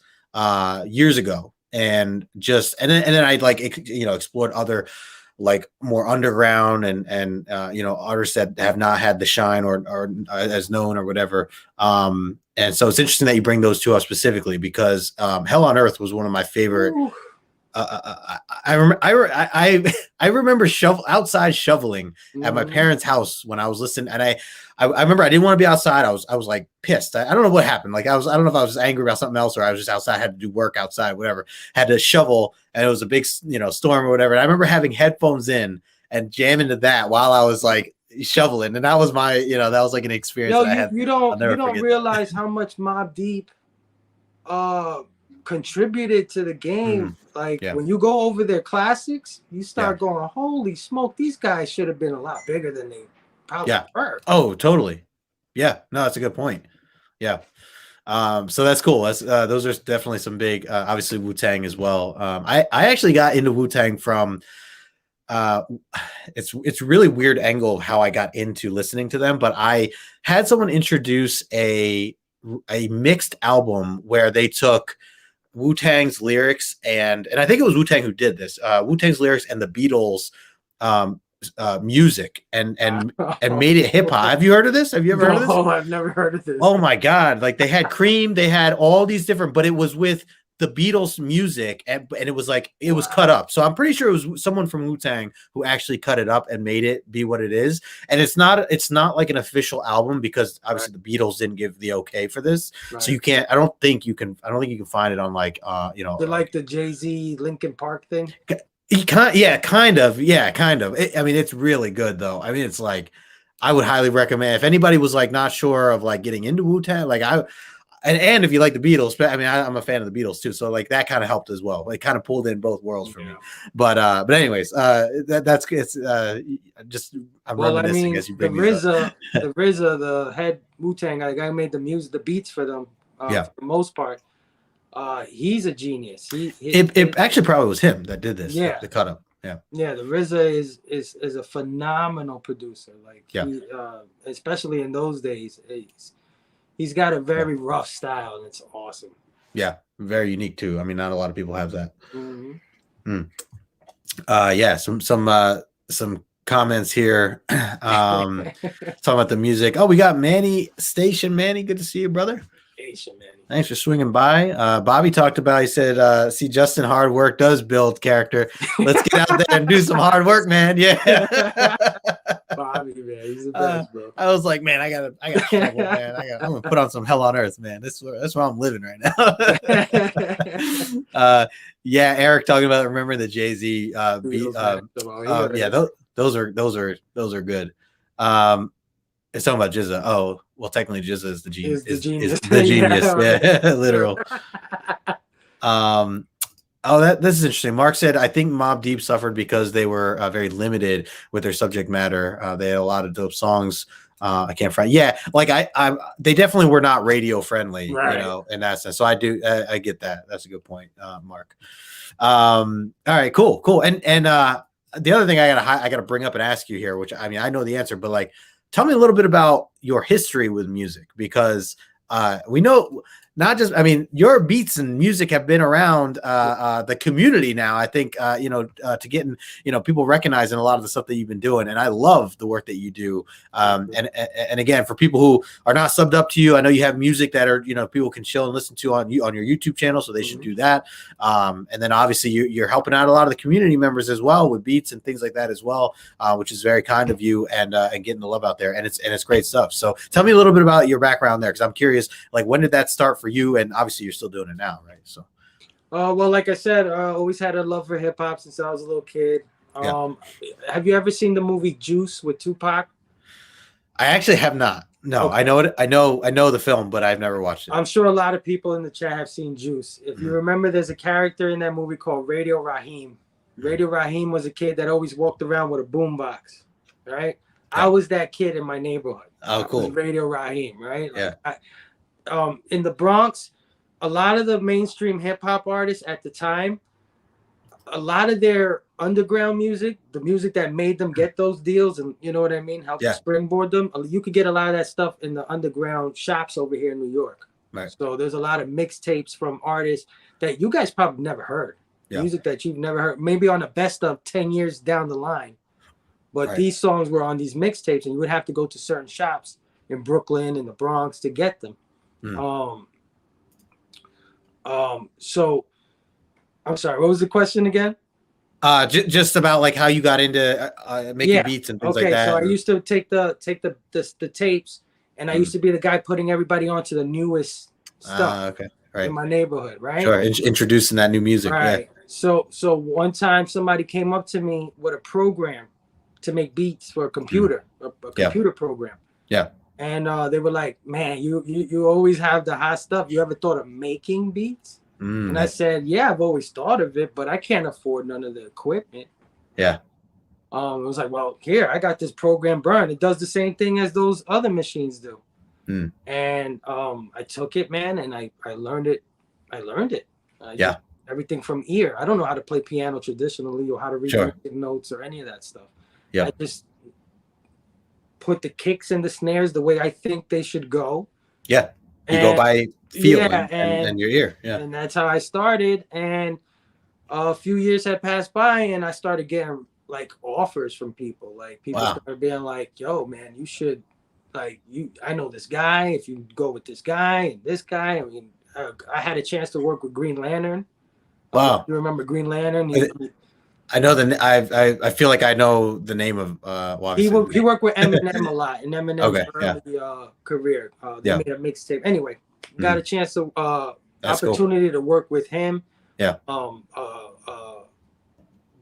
years ago, and then I like explored other like more underground and artists that have not had the shine or as known or whatever. And so it's interesting that you bring those two up specifically because Hell on Earth was one of my favorite. I remember outside shoveling at my parents' house when I was listening, and I remember I didn't want to be outside. I was like pissed. I don't know what happened. Like I don't know if I was just angry about something else or I was just outside, had to do work outside, whatever. Had to shovel, and it was a big storm or whatever. And I remember having headphones in and jamming to that while I was like shoveling, and that was my that was like an experience. You don't realize how much Mobb Deep contributed to the game. When you go over their classics, you start going, holy smoke, these guys should have been a lot bigger than they probably were. Oh, totally. Yeah, no, that's a good point. Yeah. So that's cool. Those are definitely some big obviously Wu-Tang as well. I actually got into Wu-Tang from it's really weird angle of how I got into listening to them, but I had someone introduce a mixed album where they took Wu-Tang's lyrics and I think it was Wu-Tang who did this, Wu-Tang's lyrics and the Beatles music and made it hip hop. Have you heard of this? Have you ever heard of this? Oh, I've never heard of this. Oh my God. Like they had Cream, they had all these different, but it was with the Beatles music, and it was like it was cut up. So I'm pretty sure it was someone from Wu-Tang who actually cut it up and made it be what it is. And it's not like an official album because obviously the Beatles didn't give the okay for this. So you can't. I don't think you can find it on like like the Jay-Z Linkin Park thing. Kind of. I mean, it's really good though. I mean, it's like I would highly recommend if anybody was like not sure of like getting into Wu-Tang, like and if you like the Beatles, I mean, I'm a fan of the Beatles too, so like that kind of helped as well. It kind of pulled in both worlds for me. But anyways, that's it's just I'm reminiscing as you bring the RZA, the head Wu-Tang guy made the music, the beats for them. For the most part, he's a genius. It actually probably was him that did this. Yeah, the cut up. The RZA is a phenomenal producer. Like especially in those days. He's got a very rough style, and it's awesome. Yeah, very unique too. I mean, not a lot of people have that. Mm-hmm. Some comments here. Talking about the music. Oh, we got Manny Station. Manny, good to see you, brother. Station, Manny. Thanks for swinging by. Bobby talked about. He said, "See, Justin, hard work does build character. Let's get out there and do some hard work, man." Yeah. Bobby, man, he's the best, bro. I was like, man, I gotta struggle, man. I'm gonna put on some hell on earth, man. That's where I'm living right now. Eric talking about remembering the Jay-Z beat. Those are good. It's talking about Jizza. Oh, well, technically Jizza is the genius. Is the genius. Yeah, literal. This is interesting. Mark said, I think Mobb Deep suffered because they were very limited with their subject matter. They had a lot of dope songs. I can't find. Yeah, like they definitely were not radio friendly, right. In that sense. So I get that. That's a good point, Mark. All right, cool. And the other thing I gotta bring up and ask you here, which I mean I know the answer, but like, tell me a little bit about your history with music because we know. Not just, I mean, your beats and music have been around the community now. I think, to getting, people recognizing a lot of the stuff that you've been doing. And I love the work that you do. And again, for people who are not subbed up to you, I know you have music that are, people can chill and listen to on your YouTube channel. So they should do that. And then obviously you're helping out a lot of the community members as well with beats and things like that as well, which is very kind of you and getting the love out there. And it's great stuff. So tell me a little bit about your background there. Cause I'm curious, like, when did that start for you? And obviously you're still doing it now, right? So well, like I said, I always had a love for hip-hop since I was a little kid. Have you ever seen the movie Juice with Tupac? I actually have not. No. Okay. I know it. I know the film, but I've never watched it. I'm sure a lot of people in the chat have seen Juice. If you remember, there's a character in that movie called Radio Raheem. Radio Raheem was a kid that always walked around with a boombox, right? I was that kid in my neighborhood. Oh, cool. Radio Raheem, right? Like, in the Bronx, a lot of the mainstream hip hop artists at the time, a lot of their underground music, the music that made them get those deals, and you know what I mean, help springboard them. You could get a lot of that stuff in the underground shops over here in New York. Right. So there's a lot of mixtapes from artists that you guys probably never heard. Music that you've never heard, maybe on a best of 10 years down the line. But these songs were on these mixtapes, and you would have to go to certain shops in Brooklyn and the Bronx to get them. So I'm sorry, what was the question again? Just about like how you got into making beats and things like that. So I used to take the tapes, and I used to be the guy putting everybody onto the newest stuff in my neighborhood, right? Sure, introducing that new music. Right. So one time somebody came up to me with a program to make beats for a computer, a computer program. Yeah. And they were like, man, you always have the hot stuff. You ever thought of making beats? And I said, yeah, I've always thought of it, but I can't afford none of the equipment. Yeah. It was like, well, here, I got this program Burn. It does the same thing as those other machines do. And I took it, man, and I learned it. Everything from ear. I don't know how to play piano traditionally or how to read notes or any of that stuff. Yeah. I just put the kicks and the snares the way I think they should go. Yeah. You go by feel and your ear. Yeah. And that's how I started. And a few years had passed by, and I started getting like offers from people. Like people started being like, yo, man, you should I know this guy. If you go with this guy and this guy, I mean, I had a chance to work with Green Lantern. Wow. You remember Green Lantern? I know I feel like I know the name of well, he worked with Eminem a lot in Eminem's okay, early career. They yeah. made a mixtape. Anyway, got a chance to That's opportunity cool. to work with him. Yeah.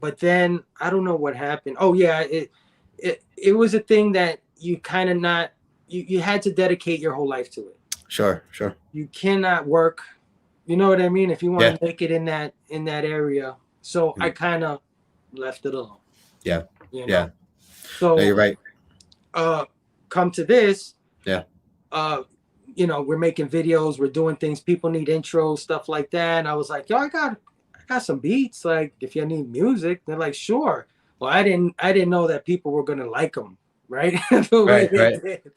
But then I don't know what happened. Oh yeah, it was a thing that you kind of not you had to dedicate your whole life to it. Sure, sure. You cannot work. You know what I mean? If you want Yeah. to make it in that area. So I kind of left it alone. Yeah. You know? Yeah. So no, you're right. Come to this. Yeah. You know, we're making videos, we're doing things, people need intros, stuff like that. And I was like, yo, I got some beats. Like, if you need music, they're like, sure. Well, I didn't know that people were gonna like them, right? The way they did.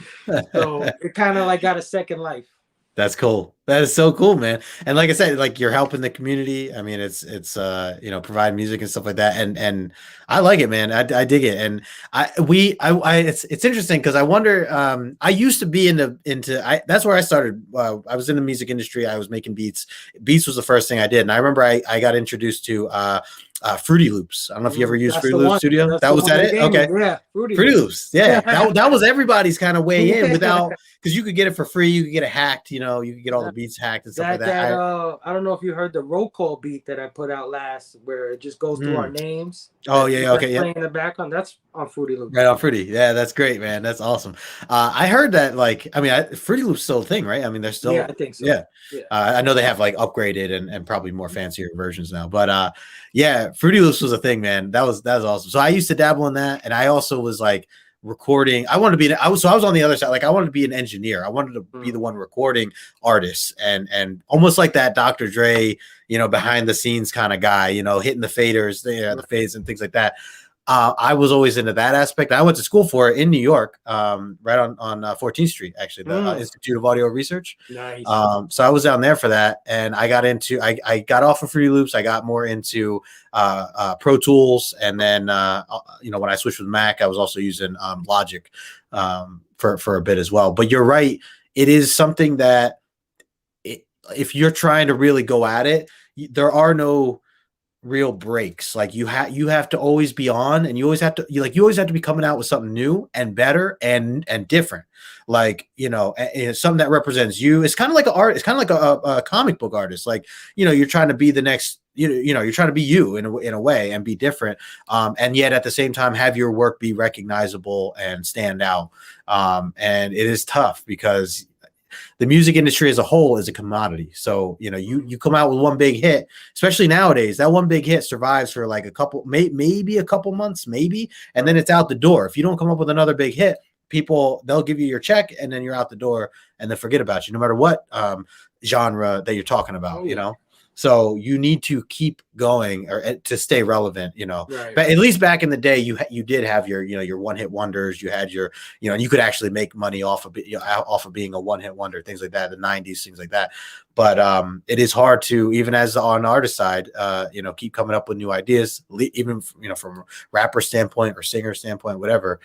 So it kind of like got a second life. That's cool. That is so cool, man. And like I said, like you're helping the community. I mean, it's you know, provide music and stuff like that. And I like it, man. I dig it. And it's interesting because I wonder, I used to be into that's where I started. I was in the music industry. I was making beats. Beats was the first thing I did. And I remember I got introduced to Fruity Loops. I don't know if you ever used Fruity Loops Studio. That was it. Okay. Yeah. Fruity Loops. Yeah. that was everybody's kind of way in without, because you could get it for free. You could get it hacked, you know, you could get all the beats hacked and stuff like that. I don't know if you heard the roll call beat that I put out last, where it just goes through our names. Oh yeah, okay, yeah. Playing in the background. That's on Fruity Loops. Right on Fruity. Yeah, that's great, man. That's awesome. I heard that, like, I mean, Fruity Loops still a thing, right? I mean, they're still. Yeah, I think so. Yeah. I know they have like upgraded and probably more fancier versions now, but yeah, Fruity Loops was a thing, man. That was awesome. So I used to dabble in that, and I also was like recording. I wanted to be. I was on the other side. Like I wanted to be an engineer. I wanted to be the one recording artists, and almost like that Dr. Dre, you know, behind the scenes kind of guy, you know, hitting the faders, the fades and things like that. I was always into that aspect. I went to school for it in New York, right on 14th Street, actually, the Institute of Audio Research. Nice. So I was down there for that, and I got into. I got off of Fruity Loops. I got more into Pro Tools, and then you know, when I switched with Mac, I was also using Logic for a bit as well. But you're right; it is something that if you're trying to really go at it, there are no real breaks. Like you have to always be on, and you always have to be coming out with something new and better and different. Like, you know, something that represents you. It's kind of like it's kind of like a comic book artist. Like, you know, you're trying to be the next, you know, you're trying to be you in a way and be different. And yet at the same time have your work be recognizable and stand out. And it is tough because the music industry as a whole is a commodity. So, you know, you come out with one big hit, especially nowadays, that one big hit survives for like a couple, maybe a couple months, maybe, and then it's out the door. If you don't come up with another big hit, they'll give you your check and then you're out the door and then forget about you, no matter what genre that you're talking about, you know? So you need to keep going or to stay relevant, you know. Right. But at least back in the day, you did have your, you know, your one hit wonders. You had your, you know, and you could actually make money off of being a one hit wonder, things like that. The '90s, things like that. But it is hard to, even as on artist side, you know, keep coming up with new ideas, even, you know, from a rapper standpoint or singer standpoint, whatever.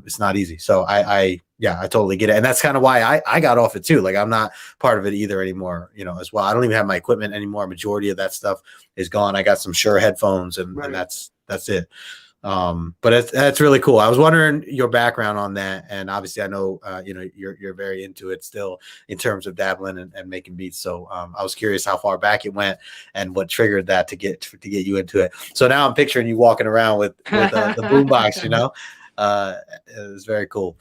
It's not easy. So I totally get it. And that's kind of why I got off it too. Like I'm not part of it either anymore, you know, as well. I don't even have my equipment anymore. Majority of that stuff is gone. I got some Shure headphones and that's it. But that's really cool. I was wondering your background on that. And obviously I know, you know, you're very into it still in terms of dabbling and making beats. So I was curious how far back it went and what triggered that to get you into it. So now I'm picturing you walking around with the boombox, you know. It was very cool.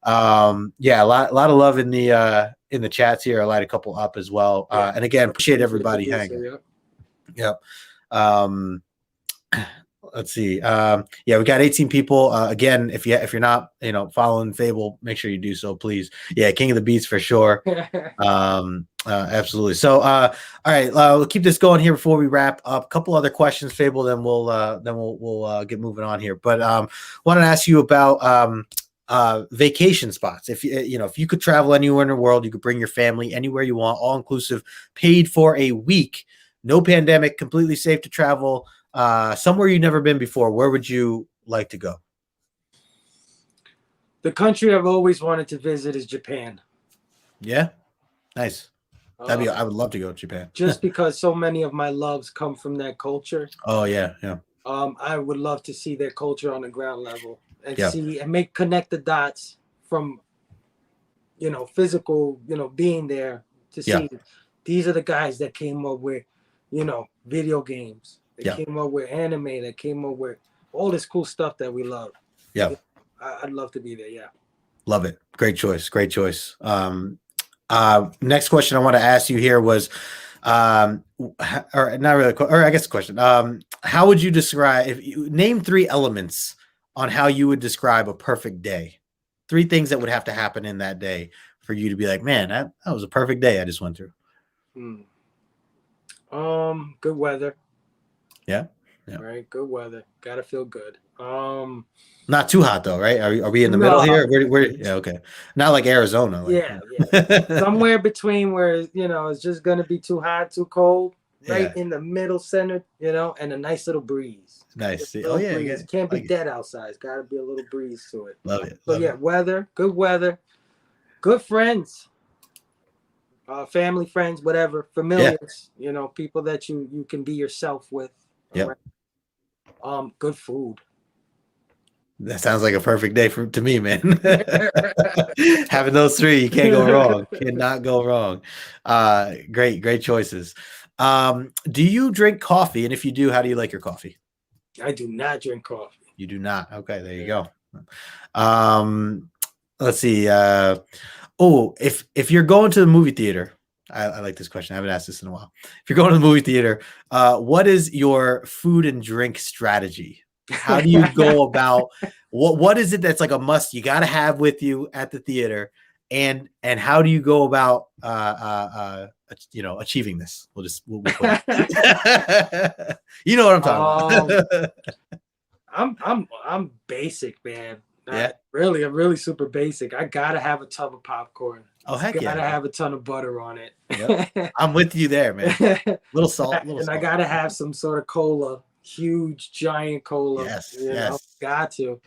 Yeah, a lot of love in the chats here. I light a couple up as well. And again, appreciate everybody hanging. Yep. Let's see. Yeah, we got 18 people. Again, if you're not, you know, following Phable, make sure you do so, please. Yeah, King of the Beats for sure. Absolutely. So, all right, we'll keep this going here before we wrap up. A couple other questions, Phable, then we'll get moving on here. But wanted to ask you about vacation spots. If you could travel anywhere in the world, you could bring your family anywhere you want, all inclusive, paid for a week, no pandemic, completely safe to travel. Somewhere you've never been before, where would you like to go? The country I've always wanted to visit is Japan. Yeah, nice. I would love to go to Japan. Just because so many of my loves come from that culture. Oh yeah, yeah. I would love to see their culture on the ground level and Yeah. see and connect the dots from, physical, being there to see these are the guys that came up with, video games. They came up with anime. They came up with all this cool stuff that we love. Yeah. I'd love to be there. Yeah. Love it. Great choice. Great choice. Next question I want to ask you here was, or not really, or I guess the question, how would you describe, if you name 3 elements on how you would describe a perfect day? 3 things that would have to happen in that day for you to be like, man, that was a perfect day I just went through. Good weather. Yeah. Right. Good weather. Gotta feel good. Not too hot though, right? Are we in the middle here? Yeah, okay. Not like Arizona. Yeah. Somewhere between where it's just gonna be too hot, too cold, right in the middle center, and a nice little breeze. Nice. Breeze. It can't be dead outside. It's gotta be a little breeze to it. Love it. So weather, good friends, family, friends, whatever, familiars, people that you can be yourself with. Yeah. Good food. That sounds like a perfect day to me, man. Having those 3, you can't go wrong. Cannot go wrong. Great choices. Do you drink coffee? And if you do, how do you like your coffee? I do not drink coffee. You do not. Okay, there you go. Let's see. If you're going to the movie theater, I like this question. I haven't asked this in a while. If you're going to the movie theater, what is your food and drink strategy? How do you go about what is it that's like a must you got to have with you at the theater, and how do you go about achieving this? We'll put it. You know what I'm talking about. I'm basic, man. Yeah. I'm really super basic. I gotta have a tub of popcorn. Oh heck yeah! Gotta have a ton of butter on it. Yep. I'm with you there, man. Little salt, I gotta have some sort of cola, huge giant cola. Yes. Got to.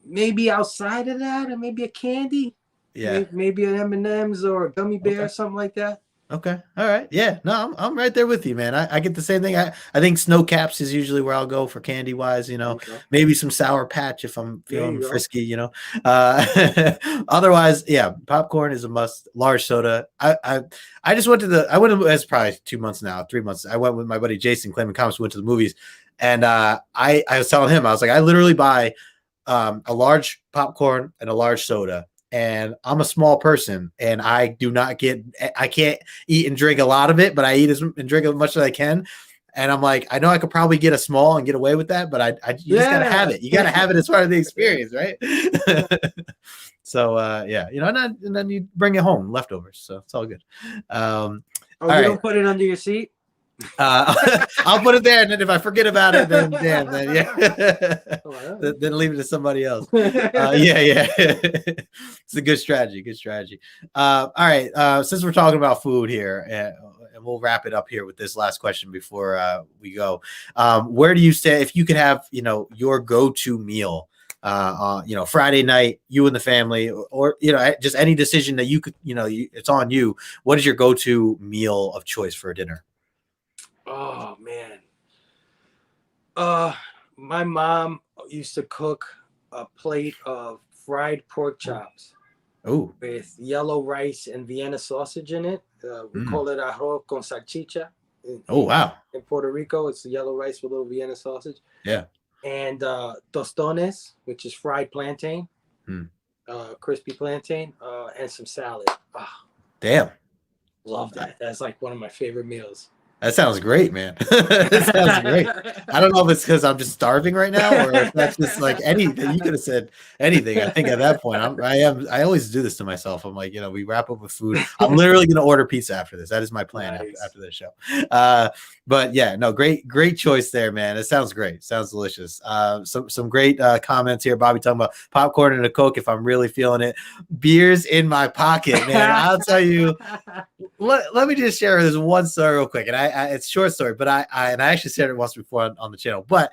Maybe outside of that, or maybe a candy. Yeah. Maybe an M&Ms or a gummy bear or something like that. Okay. All right. Yeah. No, I'm right there with you, man. I get the same thing. I think Snow Caps is usually where I'll go for candy wise, maybe some Sour Patch if I'm feeling frisky, otherwise, popcorn is a must. Large soda. I went as probably 2 months now, 3 months. I went with my buddy Jason Clayman Comics. We went to the movies, and I was telling him, I was like, I literally buy a large popcorn and a large soda. And I'm a small person, and I can't eat and drink a lot of it, but I eat and drink as much as I can. And I'm like, I know I could probably get a small and get away with that, but you just gotta have it. You gotta have it as part of the experience, right? So and then you bring it home, leftovers. So it's all good. Don't put it under your seat? I'll put it there, and then if I forget about it, then then leave it to somebody else. It's a good strategy. All right, since we're talking about food here, and we'll wrap it up here with this last question before we go. Where do you say, if you could have your go-to meal Friday night, you and the family, or just any decision that you could, it's on you, what is your go-to meal of choice for a dinner? Oh man. My mom used to cook a plate of fried pork chops. Oh. With yellow rice and Vienna sausage in it. We call it arroz con salchicha. Wow. In Puerto Rico, it's yellow rice with a little Vienna sausage. Yeah. And tostones, which is fried plantain, crispy plantain, and some salad. Oh, damn. Love that. That's like one of my favorite meals. That sounds great, man. That sounds great. I don't know if it's because I'm just starving right now, or if that's just like anything. You could have said anything. I think at that point, I always do this to myself. I'm like, we wrap up with food. I'm literally going to order pizza after this. That is my plan. Nice. after this show. But yeah, no, great choice there, man. It sounds great. Sounds delicious. Some great comments here. Bobby talking about popcorn and a Coke if I'm really feeling it. Beers in my pocket, man. I'll tell you. Let me just share this one story real quick, and it's a short story, but I actually shared it once before on the channel. But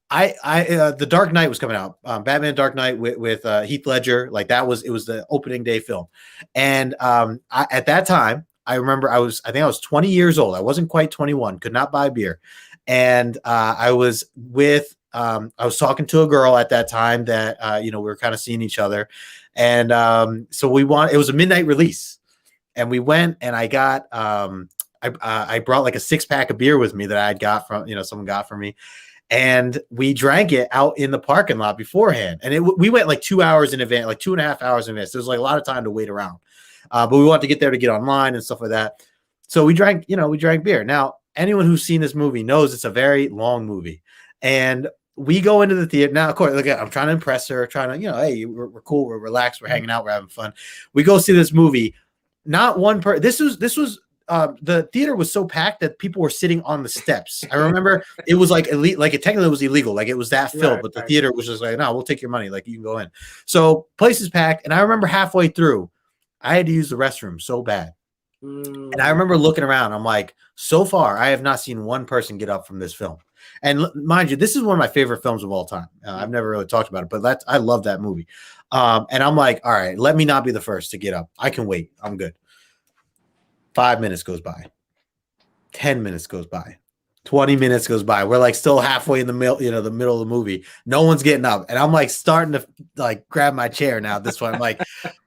The Dark Knight was coming out, Batman Dark Knight with Heath Ledger. Like it was the opening day film. And at that time, I remember I think I was 20 years old. I wasn't quite 21, could not buy beer. And I was talking to a girl at that time that, we were kind of seeing each other. And so it was a midnight release. And we went, and I got, I brought like a 6-pack of beer with me that I had got from, someone got for me. And we drank it out in the parking lot beforehand. And we went like 2 hours in advance, like 2.5 hours in advance. There was like a lot of time to wait around. But we wanted to get there to get online and stuff like that. So we drank beer. Now, anyone who's seen this movie knows it's a very long movie. And we go into the theater. Now, of course, look, I'm trying to impress her, trying to, hey, we're cool, we're relaxed, we're hanging out, we're having fun. We go see this movie. Not one person. This was the theater was so packed that people were sitting on the steps. I remember it was like it technically was illegal, like it was that filled, but the theater was just like, no, we'll take your money, like you can go in. So place is packed, and I remember halfway through, I had to use the restroom so bad. And I remember looking around. I'm like, so far, I have not seen one person get up from this film. And mind you, this is one of my favorite films of all time. I've never really talked about it, but I love that movie. And I'm like, all right, let me not be the first to get up. I can wait. I'm good. 5 minutes goes by. 10 minutes goes by. 20 minutes goes by. We're like still halfway in the middle, the middle of the movie. No one's getting up. And I'm like starting to like grab my chair now at this point. I'm like,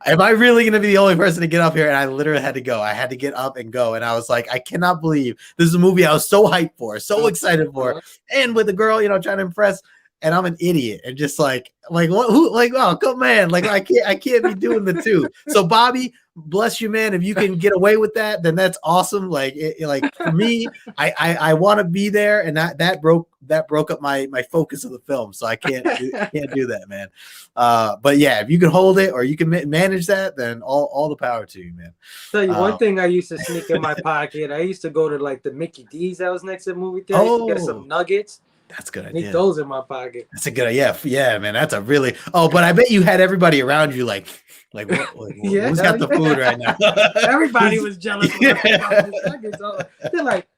am I really going to be the only person to get up here? And I literally had to go. I had to get up and go. And I was like, I cannot believe this is a movie I was so hyped for, so excited for. And with the girl, trying to impress. And I'm an idiot and just like what, who, like, oh, come man. Like I can't be doing the two. So Bobby, bless you, man. If you can get away with that, then that's awesome. Like, like for me, I want to be there, and that broke up my focus of the film. So I can't do that, man. But yeah, if you can hold it or you can manage that, then all the power to you, man. Tell you one thing I used to sneak in my pocket. I used to go to like the Mickey D's that was next to the movie theater. I used to get some nuggets. That's a good idea. Sneak those in my pocket. That's a good idea. Yeah, man. That's a really. Oh, but I bet you had everybody around you like yeah, who's got the food right now? Everybody was jealous. Yeah. They're like,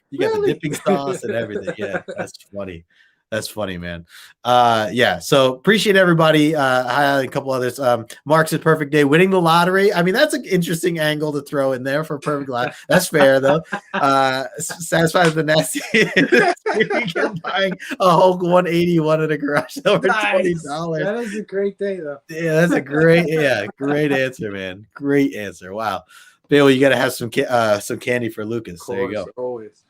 you got the dipping sauce and everything. Yeah, that's funny. That's funny, man. Yeah. So appreciate everybody. Highlight a couple others. Mark's a perfect day winning the lottery. I mean, that's an interesting angle to throw in there for a perfect lottery. That's fair though. Satisfies the nasty. Weekend buying a Hulk 181 at a garage sale for $20. That is a great day though. Yeah, that's a great answer, man. Great answer. Wow. Bill, you got to have some candy for Lucas. Course, there you go. Always.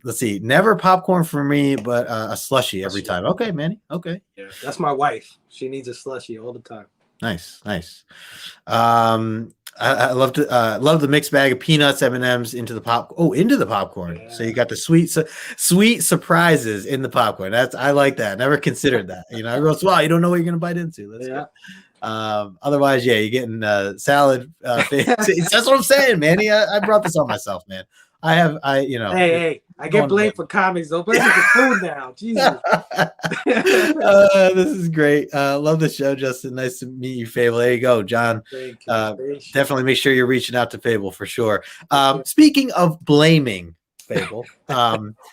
Let's see. Never popcorn for me, but a slushie every time. Okay, Manny. Okay. Yeah, that's my wife. She needs a slushie all the time. Nice. I love the mixed bag of peanuts, M&Ms into the popcorn. Yeah. So you got the sweet surprises in the popcorn. I like that. Never considered that. Everyone's, wow, you don't know what you're gonna bite into. That's good. Otherwise, yeah, you're getting salad. That's what I'm saying, Manny. I brought this on myself, man. Hey, I get blamed for comics though, but it's the food now. Jesus. This is great. Love the show, Justin. Nice to meet you, Phable. There you go, John. Thank you. Definitely make sure you're reaching out to Phable for sure. Speaking of blaming Phable,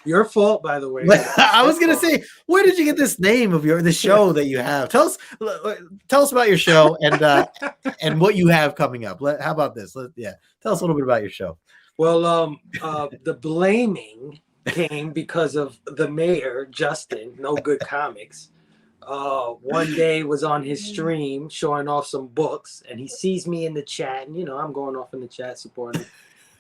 your fault, by the way. I was gonna say, where did you get this name of the show that you have? Tell us about your show and what you have coming up. How about this? Tell us a little bit about your show. Well, the blaming came because of the mayor, Justin, No Good Comics. One day was on his stream showing off some books, and he sees me in the chat, and I'm going off in the chat supporting him.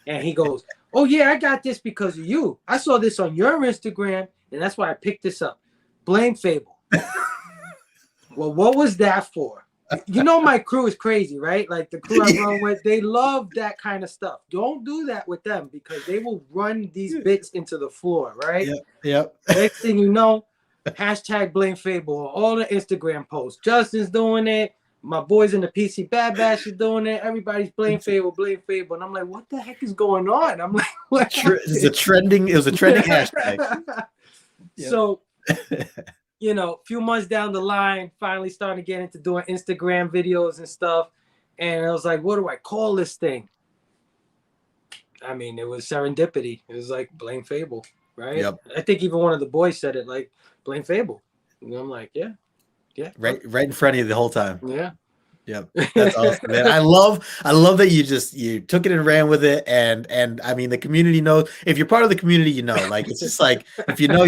And he goes, "Oh yeah, I got this because of you. I saw this on your Instagram, and that's why I picked this up. Blame Phable." Well, what was that for? My crew is crazy, right? Like the crew I run with, they love that kind of stuff. Don't do that with them because they will run these bits into the floor, right? Yep. Next thing you know, hashtag blame Phable. All the Instagram posts. Justin's doing it. My boys in the PC Bad Bash is doing it. Everybody's blame Phable. And I'm like, what the heck is going on? I'm like, what? It was a trending hashtag. Yep. So a few months down the line, finally starting to get into doing Instagram videos and stuff. And I was like, what do I call this thing? I mean, it was serendipity. It was like blame Phable. right? Yep. I think even one of the boys said it, like, blame Phable. And I'm like, yeah. Right in front of you the whole time. Yeah. Yep, that's awesome, man. I love that you took it and ran with it, and I mean the community knows. If you're part of the community, you know, like it's just like if you know,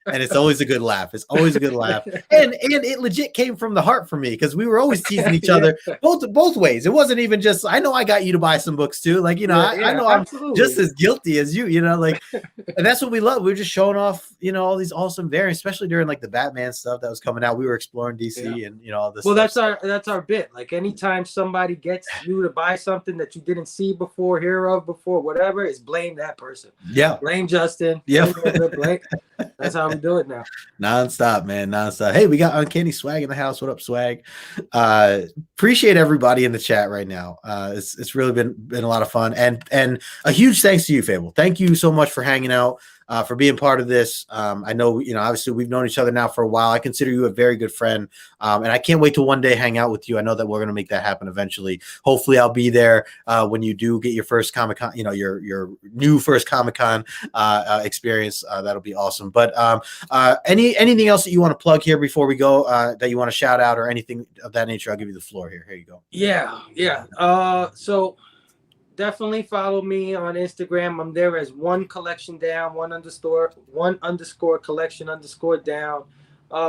and it's always a good laugh. It's always a good laugh, and it legit came from the heart for me because we were always teasing each other both ways. It wasn't even just I know I got you to buy some books too, like I know absolutely. I'm just as guilty as you, like, and that's what we love. We were just showing off, all these awesome variants, especially during like the Batman stuff that was coming out. We were exploring DC and all this. Well, stuff. that's our bit. Like anytime somebody gets you to buy something that you didn't see before, hear of before, whatever, is blame that person. Yeah. Blame Justin. Yeah. Blame. That's how we do it now. Nonstop, man. Nonstop. Hey, we got Uncanny Swag in the house. What up, Swag? Appreciate everybody in the chat right now. It's really been a lot of fun. And a huge thanks to you, Phable. Thank you so much for hanging out. For being part of this. I know, obviously we've known each other now for a while. I consider you a very good friend. And I can't wait to one day hang out with you. I know that we're going to make that happen eventually. Hopefully I'll be there when you do get your first Comic-Con, your new first Comic-Con experience. That'll be awesome. But anything else that you want to plug here before we go that you want to shout out or anything of that nature? I'll give you the floor here. Here you go. Yeah. So definitely follow me on Instagram. I'm there as one collection down, one underscore collection underscore down.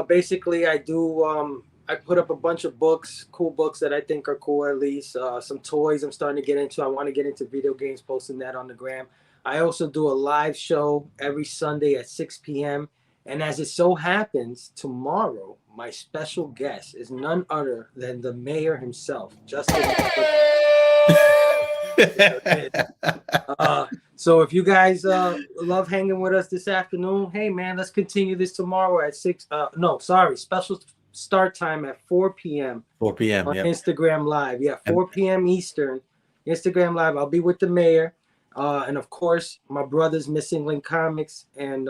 Basically, I do. I put up a bunch of books, cool books that I think are cool. At least some toys I'm starting to get into. I want to get into video games, posting that on the gram. I also do a live show every Sunday at 6 p.m. And as it so happens, tomorrow my special guest is none other than the mayor himself, Justin. So if you guys love hanging with us this afternoon, hey man, let's continue this tomorrow at 6. Special start time at 4 p.m. 4 p.m. on Instagram Live. 4 p.m. Eastern, Instagram Live. I'll be with the mayor, and of course my brothers Missing Link Comics and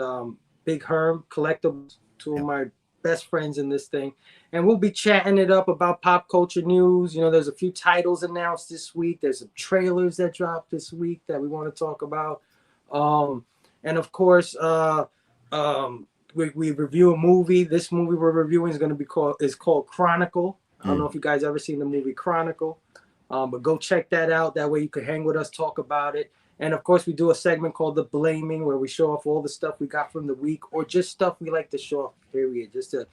Big Herm Collectibles, two of my best friends in this thing. And we'll be chatting it up about pop culture news. There's a few titles announced this week. There's some trailers that dropped this week that we want to talk about. And of course, we review a movie. This movie we're reviewing is called Chronicle. I don't know if you guys ever seen the movie Chronicle, but go check that out. That way you can hang with us, talk about it. And of course, we do a segment called The Blaming, where we show off all the stuff we got from the week or just stuff we like to show off, period, just to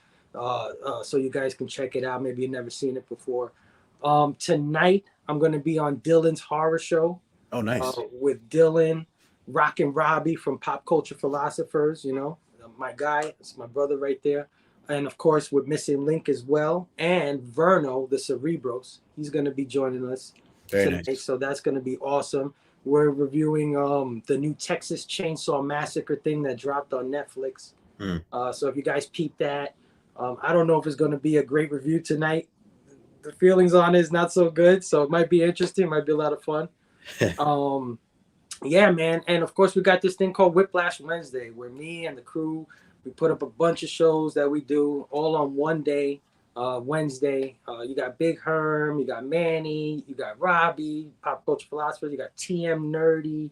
so you guys can check it out. Maybe you've never seen it before. Tonight, I'm going to be on Dylan's Horror Show. Oh, nice. With Dylan, Rockin' Robbie from Pop Culture Philosophers, my guy. It's my brother right there. And, of course, with Missing Link as well. And Verno, the Cerebros. He's going to be joining us tonight. Nice. So that's going to be awesome. We're reviewing the new Texas Chainsaw Massacre thing that dropped on Netflix. So if you guys peep that, I don't know if it's going to be a great review tonight. The feelings on it is not so good, so it might be interesting. It might be a lot of fun. Yeah, man. And, of course, we got this thing called Whiplash Wednesday, where me and the crew, we put up a bunch of shows that we do all on one day, Wednesday. You got Big Herm, you got Manny, you got Robbie, Pop Culture Philosophers, you got TM Nerdy,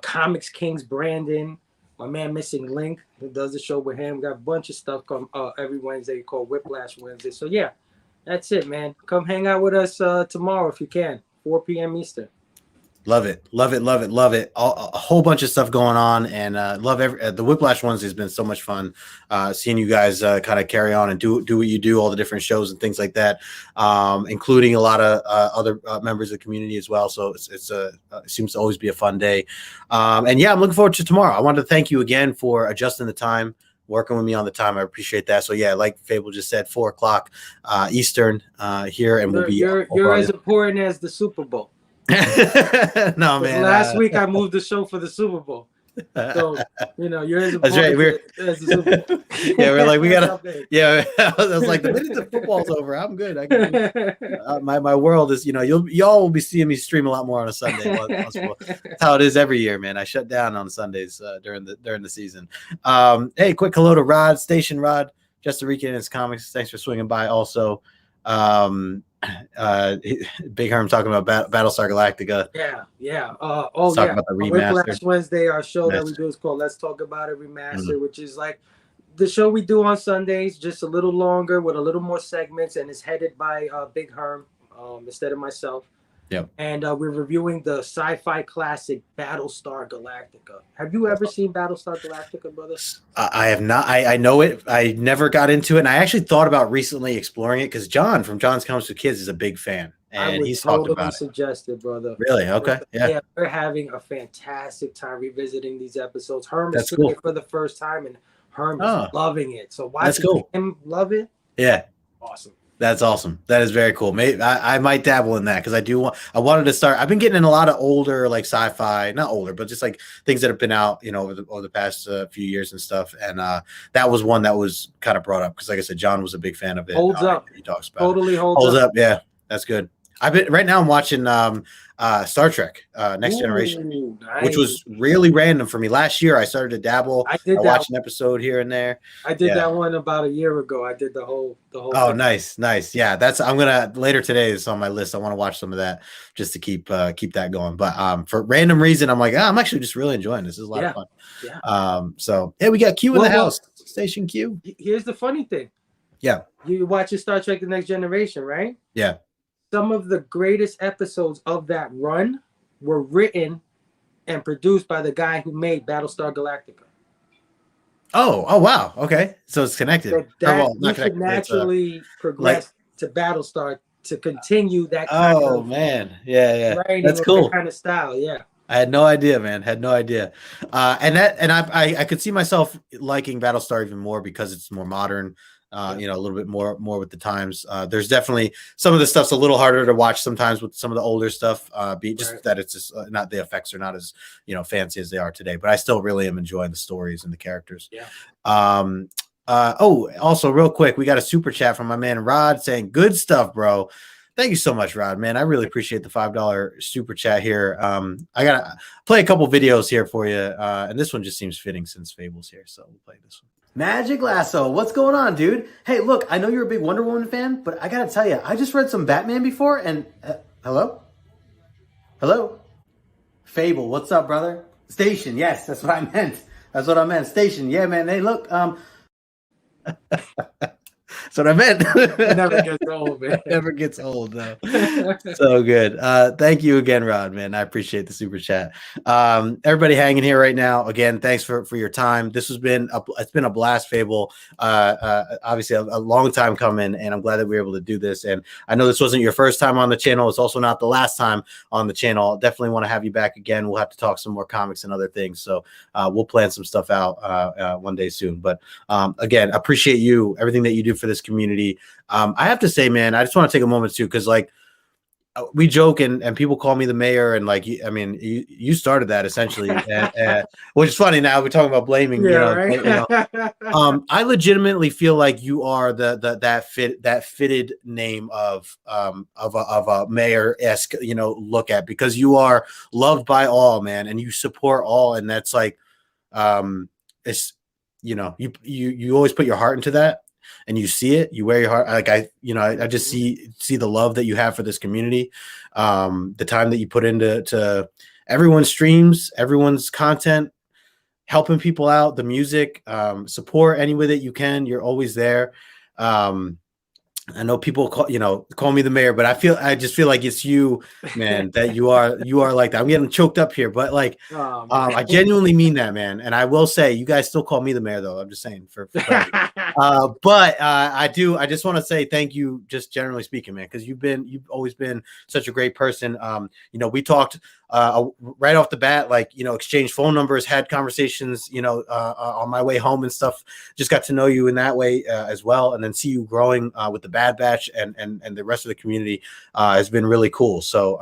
Comics Kings Brandon, my man Missing Link, who does the show with him. We got a bunch of stuff come every Wednesday called Whiplash Wednesday. So, yeah, that's it, man. Come hang out with us tomorrow if you can, 4 p.m. Eastern. Love it. A whole bunch of stuff going on, and love the Whiplash ones has been so much fun. Seeing you guys kind of carry on and do what you do, all the different shows and things like that, including a lot of other members of the community as well. So it seems to always be a fun day. And yeah, I'm looking forward to tomorrow. I wanted to thank you again for adjusting the time, working with me on the time. I appreciate that. So yeah, like Phable just said, 4 o'clock Eastern here, and we'll be. You're as important as the Super Bowl. No, man. Last week I moved the show for the Super Bowl. So, you're as important. That's right. As the Super Bowl. Yeah, we're like, we gotta. Yeah, I was like, the minute the football's over, I'm good. I can, my world is, y'all will be seeing me stream a lot more on a Sunday. That's how it is every year, man. I shut down on Sundays during the season. Hey, quick hello to Rod, Station Rod, Just a Weekend in his comics. Thanks for swinging by. Also, Big Herm talking about Battlestar Galactica. Yeah. Let's talk about the remaster. Whiplash Wednesday, our show that we do is called Let's Talk About It Remastered, which is like the show we do on Sundays, just a little longer with a little more segments, and it's headed by Big Herm instead of myself. Yep. And we're reviewing the sci-fi classic Battlestar Galactica. Have you ever seen Battlestar Galactica, brother? I have not. I know it. I never got into it, and I actually thought about recently exploring it because John from John's Comics with Kids is a big fan, and he's talked about it. Suggested, brother. Really? Okay. Yeah, we're having a fantastic time revisiting these episodes. Herm is cool. it for the first time, and Herm is loving it. So watching him love it, awesome. That's awesome. That is very cool. Maybe I might dabble in that because I wanted to start. I've been getting in a lot of older like sci-fi, not older, but just like things that have been out, over the past few years and stuff. And that was one that was kind of brought up because, like I said, John was a big fan of it. Holds up. He talks about totally it. holds up. Yeah, that's good. Right now. I'm watching Star Trek Next Generation, nice. Which was really random for me. Last year, I started to dabble. I watched an episode here and there. I did that one about a year ago. I did the whole. Oh, nice. Yeah, I'm gonna later today. It's on my list. I want to watch some of that just to keep that going. But for random reason, I'm like, I'm actually just really enjoying this. This is a lot of fun. Yeah. So we got Q in the house. Station Q. Here's the funny thing. Yeah. You watching Star Trek: The Next Generation, right? Yeah. Some of the greatest episodes of that run were written and produced by the guy who made Battlestar Galactica. Oh, wow. Okay. So it's connected. So you should naturally progress to Battlestar to continue that kind of man. Yeah. writing. That's cool. That kind of style. Yeah. I had no idea, man. Had no idea. And I could see myself liking Battlestar even more because it's more modern. A little bit more with the times. There's definitely some of the stuff's a little harder to watch sometimes with some of the older stuff. That it's just not the effects are not as fancy as they are today. But I still really am enjoying the stories and the characters. Yeah. Also real quick, we got a super chat from my man Rod saying, "Good stuff, bro." Thank you so much, Rod, man. I really appreciate the $5 super chat here. I gotta play a couple videos here for you, and this one just seems fitting since Fable's here, so we'll play this one. Magic Lasso, what's going on, dude? Hey, look, I know you're a big Wonder Woman fan, but I gotta tell you, I just read some Batman before, and hello? Phable, what's up, brother? Station, yes, that's what I meant. Station, yeah, man. Hey, look, that's what I meant. It never gets old, man. Never gets old, though. So good. Thank you again, Rod, man. I appreciate the super chat. Everybody hanging here right now. Again, thanks for your time. It's been a blast, Phable. Obviously a long time coming, and I'm glad that we were able to do this. And I know this wasn't your first time on the channel. It's also not the last time on the channel. Definitely want to have you back again. We'll have to talk some more comics and other things. So we'll plan some stuff out one day soon. But again, appreciate you, everything that you do for this community. I have to say, man, I just want to take a moment too, because like we joke and people call me the mayor, and like you started that essentially, which is funny. Now we're talking about blaming. Right? I legitimately feel like you are that fitted name of a mayor-esque look at, because you are loved by all, man, and you support all, and that's like it's you always put your heart into that. And you see it, you wear your heart. Like I just see the love that you have for this community, the time that you put into everyone's streams, everyone's content, helping people out, the music, support any way that you can. You're always there. I know people call me the mayor, but I just feel like it's you, man, that you are like that. I'm getting choked up here, but like, I genuinely mean that, man. And I will say, you guys still call me the mayor, though. I'm just saying but I just want to say thank you, just generally speaking, man, because you've always been such a great person. We talked right off the bat, like, exchanged phone numbers, had conversations, on my way home and stuff. Just got to know you in that way as well, and then see you growing with the Bad Batch and the rest of the community has been really cool. So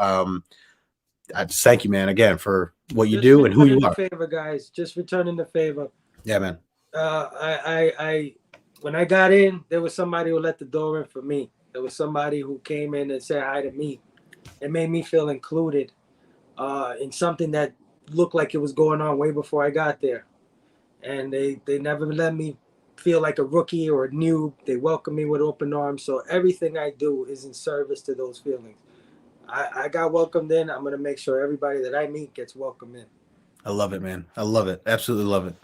I just thank you, man, again for what you do and who you are. Favor, guys, just returning the favor. Yeah, man. I when I got in, there was somebody who let the door in for me. There was somebody who came in and said hi to me. It made me feel included in something that looked like it was going on way before I got there. And they never let me feel like a rookie or a noob. They welcome me with open arms. So everything I do is in service to those feelings. I got welcomed in. I'm gonna make sure everybody that I meet gets welcomed in. I love it, man. I love it. Absolutely love it.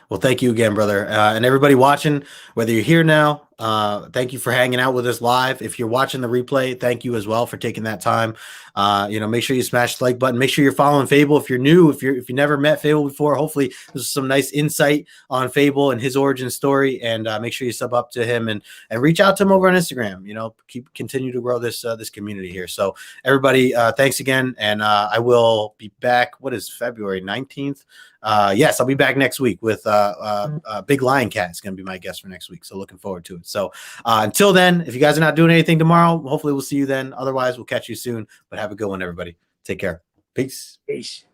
Well, thank you again, brother. And everybody watching, whether you're here now, thank you for hanging out with us live. If you're watching the replay, thank you as well for taking that time. Make sure you smash the like button. Make sure you're following Phable. If you're new, if you never met Phable before, hopefully this is some nice insight on Phable and his origin story. And make sure you sub up to him and reach out to him over on Instagram. Continue to grow this community here. So everybody, thanks again. And I will be back. What is February 19th? Yes, I'll be back next week with Big Lion Cat is going to be my guest for next week. So looking forward to it. So until then, if you guys are not doing anything tomorrow, hopefully we'll see you then. Otherwise, we'll catch you soon. But have a good one, everybody. Take care. Peace. Peace.